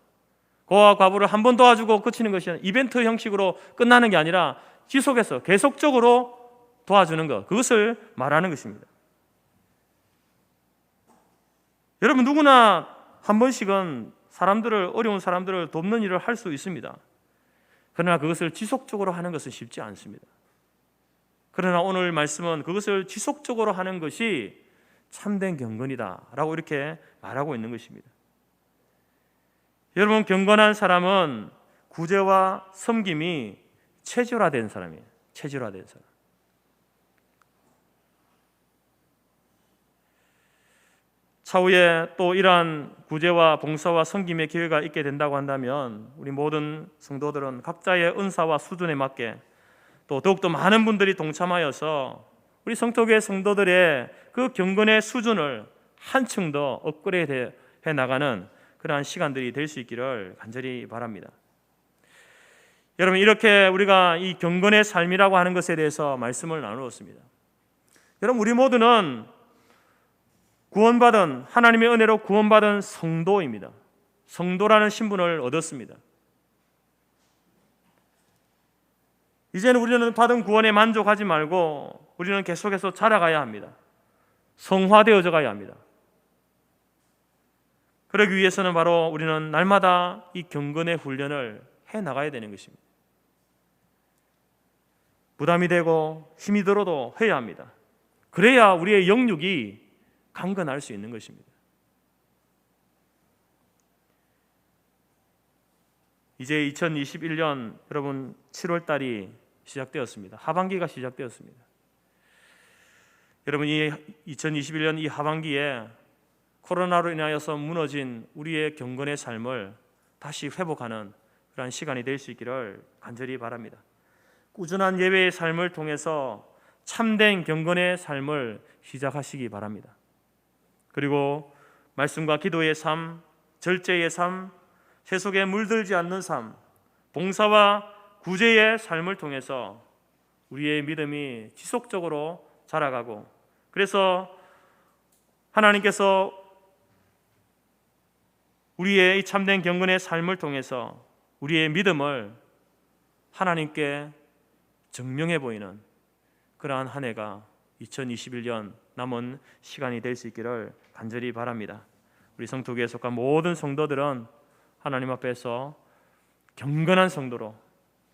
고아와 과부를 한 번 도와주고 그치는 것이 아니라 이벤트 형식으로 끝나는 게 아니라 지속해서 계속적으로 도와주는 것, 그것을 말하는 것입니다. 여러분, 누구나 한 번씩은 어려운 사람들을 돕는 일을 할 수 있습니다. 그러나 그것을 지속적으로 하는 것은 쉽지 않습니다. 그러나 오늘 말씀은 그것을 지속적으로 하는 것이 참된 경건이다라고 이렇게 말하고 있는 것입니다. 여러분, 경건한 사람은 구제와 섬김이 체질화된 사람이에요. 체질화된 사람. 차후에 또 이러한 구제와 봉사와 섬김의 기회가 있게 된다고 한다면 우리 모든 성도들은 각자의 은사와 수준에 맞게 또 더욱더 많은 분들이 동참하여서 우리 성토교회 성도들의 그 경건의 수준을 한층 더 업그레이드 해 나가는 그러한 시간들이 될 수 있기를 간절히 바랍니다. 여러분, 이렇게 우리가 이 경건의 삶이라고 하는 것에 대해서 말씀을 나누었습니다. 여러분, 우리 모두는 구원받은, 하나님의 은혜로 구원받은 성도입니다. 성도라는 신분을 얻었습니다. 이제는 우리는 받은 구원에 만족하지 말고 우리는 계속해서 자라가야 합니다. 성화되어져 가야 합니다. 그러기 위해서는 바로 우리는 날마다 이 경건의 훈련을 해 나가야 되는 것입니다. 부담이 되고 힘이 들어도 해야 합니다. 그래야 우리의 영육이 강건할 수 있는 것입니다. 이제 2021년 여러분 7월 달이 시작되었습니다. 하반기가 시작되었습니다. 여러분, 이 2021년 이 하반기에 코로나로 인하여서 무너진 우리의 경건의 삶을 다시 회복하는 그러한 시간이 될 수 있기를 간절히 바랍니다. 꾸준한 예배의 삶을 통해서 참된 경건의 삶을 시작하시기 바랍니다. 그리고 말씀과 기도의 삶, 절제의 삶, 세속에 물들지 않는 삶, 봉사와 구제의 삶을 통해서 우리의 믿음이 지속적으로 자라가고, 그래서 하나님께서 우리의 이 참된 경건의 삶을 통해서 우리의 믿음을 하나님께 증명해 보이는 그러한 한 해가 2021년 남은 시간이 될 수 있기를 간절히 바랍니다. 우리 성토교에 속한 모든 성도들은 하나님 앞에서 경건한 성도로,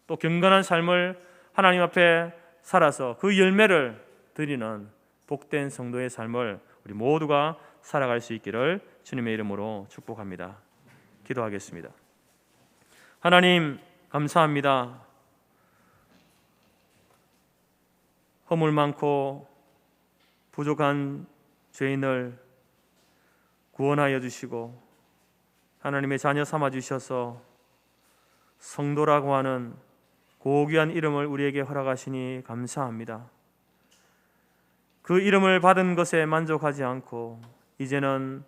또 경건한 삶을 하나님 앞에 살아서 그 열매를 드리는 복된 성도의 삶을 우리 모두가 살아갈 수 있기를 주님의 이름으로 축복합니다. 기도하겠습니다. 하나님, 감사합니다. 허물 많고 부족한 죄인을 구원하여 주시고 하나님의 자녀 삼아 주셔서 성도라고 하는 고귀한 이름을 우리에게 허락하시니 감사합니다. 그 이름을 받은 것에 만족하지 않고 이제는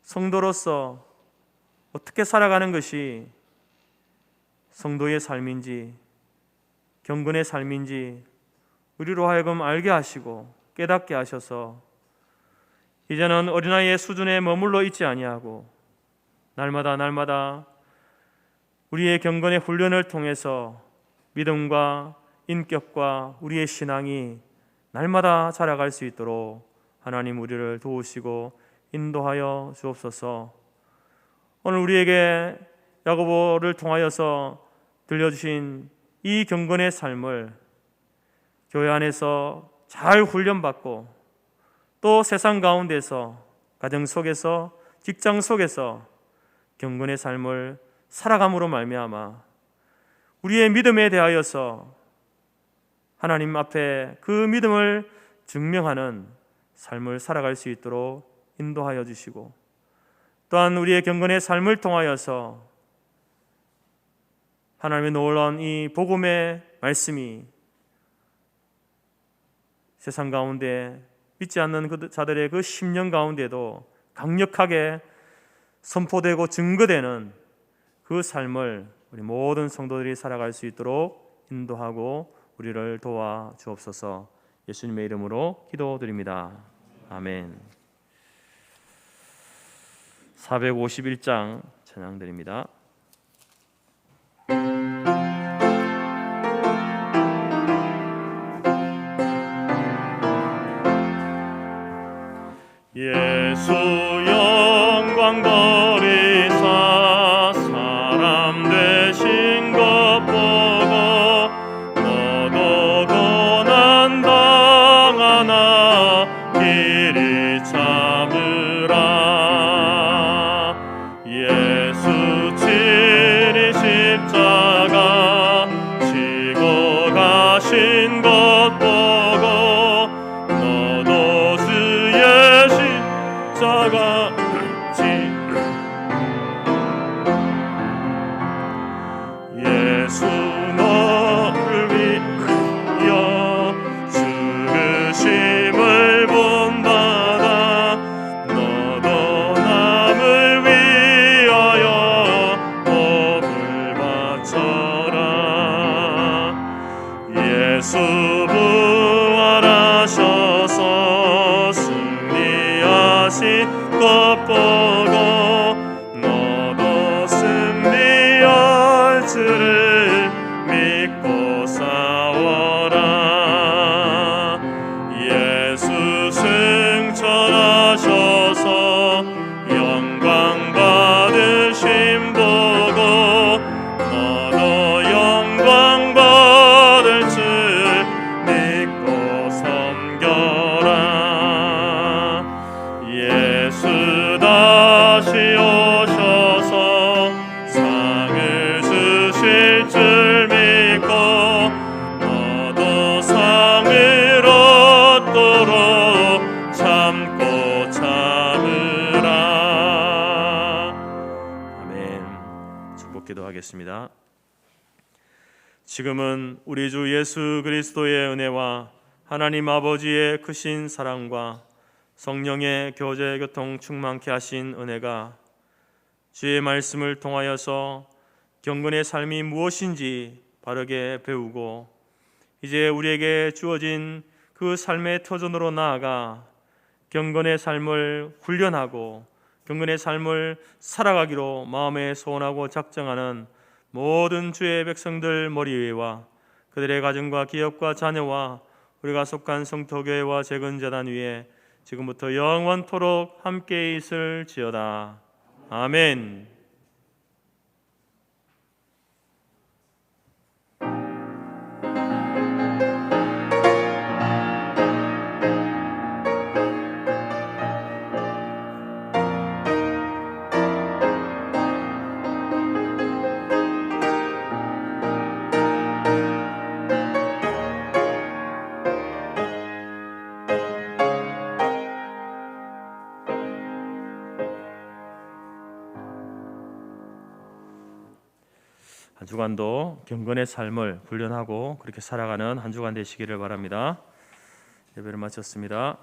성도로서 어떻게 살아가는 것이 성도의 삶인지 경건의 삶인지 우리로 하여금 알게 하시고 깨닫게 하셔서 이제는 어린아이의 수준에 머물러 있지 아니하고 날마다 우리의 경건의 훈련을 통해서 믿음과 인격과 우리의 신앙이 날마다 자라갈 수 있도록 하나님 우리를 도우시고 인도하여 주옵소서. 오늘 우리에게 야고보를 통하여서 들려주신 이 경건의 삶을 교회 안에서 잘 훈련받고 또 세상 가운데서 가정 속에서 직장 속에서 경건의 삶을 살아감으로 말미암아 우리의 믿음에 대하여서 하나님 앞에 그 믿음을 증명하는 삶을 살아갈 수 있도록 인도하여 주시고 또한 우리의 경건의 삶을 통하여서 하나님의 놀라운 이 복음의 말씀이 세상 가운데 믿지 않는 그 자들의 그 심령 가운데도 강력하게 선포되고 증거되는 그 삶을 우리 모든 성도들이 살아갈 수 있도록 인도하고 우리를 도와 주옵소서. 예수님의 이름으로 기도드립니다. 아멘. 451장 찬양드립니다. 예수 영광 버리사 사람 되신 것 보고 너도 고난 당하나 길이 참으라. 예수 친히 십자가 지고 가신 것 보고 너도 주의 십자가 예수 너를 위하여 죽으심을 본받아 너도 남을 위하여 복을 바쳐라. 예수 부활하셔서 승리하신 것 보고 너도 승리할 줄을 믿고 싸워라. 예수 승천하셔서 영광 받으심 보고 너도 영광 받을 줄 믿고 섬겨라. 예수 다시 오셔서 상을 주실 줄 믿고 너도 상을 얻도록 참고 참으라. 아멘. 축복 기도하겠습니다. 지금은 우리 주 예수 그리스도의 은혜와 하나님 아버지의 크신 사랑과 성령의 교제 교통 충만케 하신 은혜가 주의 말씀을 통하여서 경건의 삶이 무엇인지 바르게 배우고 이제 우리에게 주어진 그 삶의 터전으로 나아가 경건의 삶을 훈련하고 경건의 삶을 살아가기로 마음에 소원하고 작정하는 모든 주의 백성들 머리 위와 그들의 가정과 기업과 자녀와 우리가 속한 성토교회와 재건재단 위에 지금부터 영원토록 함께 있을지어다. 아멘. 주간도 경건의 삶을 훈련하고 그렇게 살아가는 한 주간 되시기를 바랍니다. 예배를 마쳤습니다.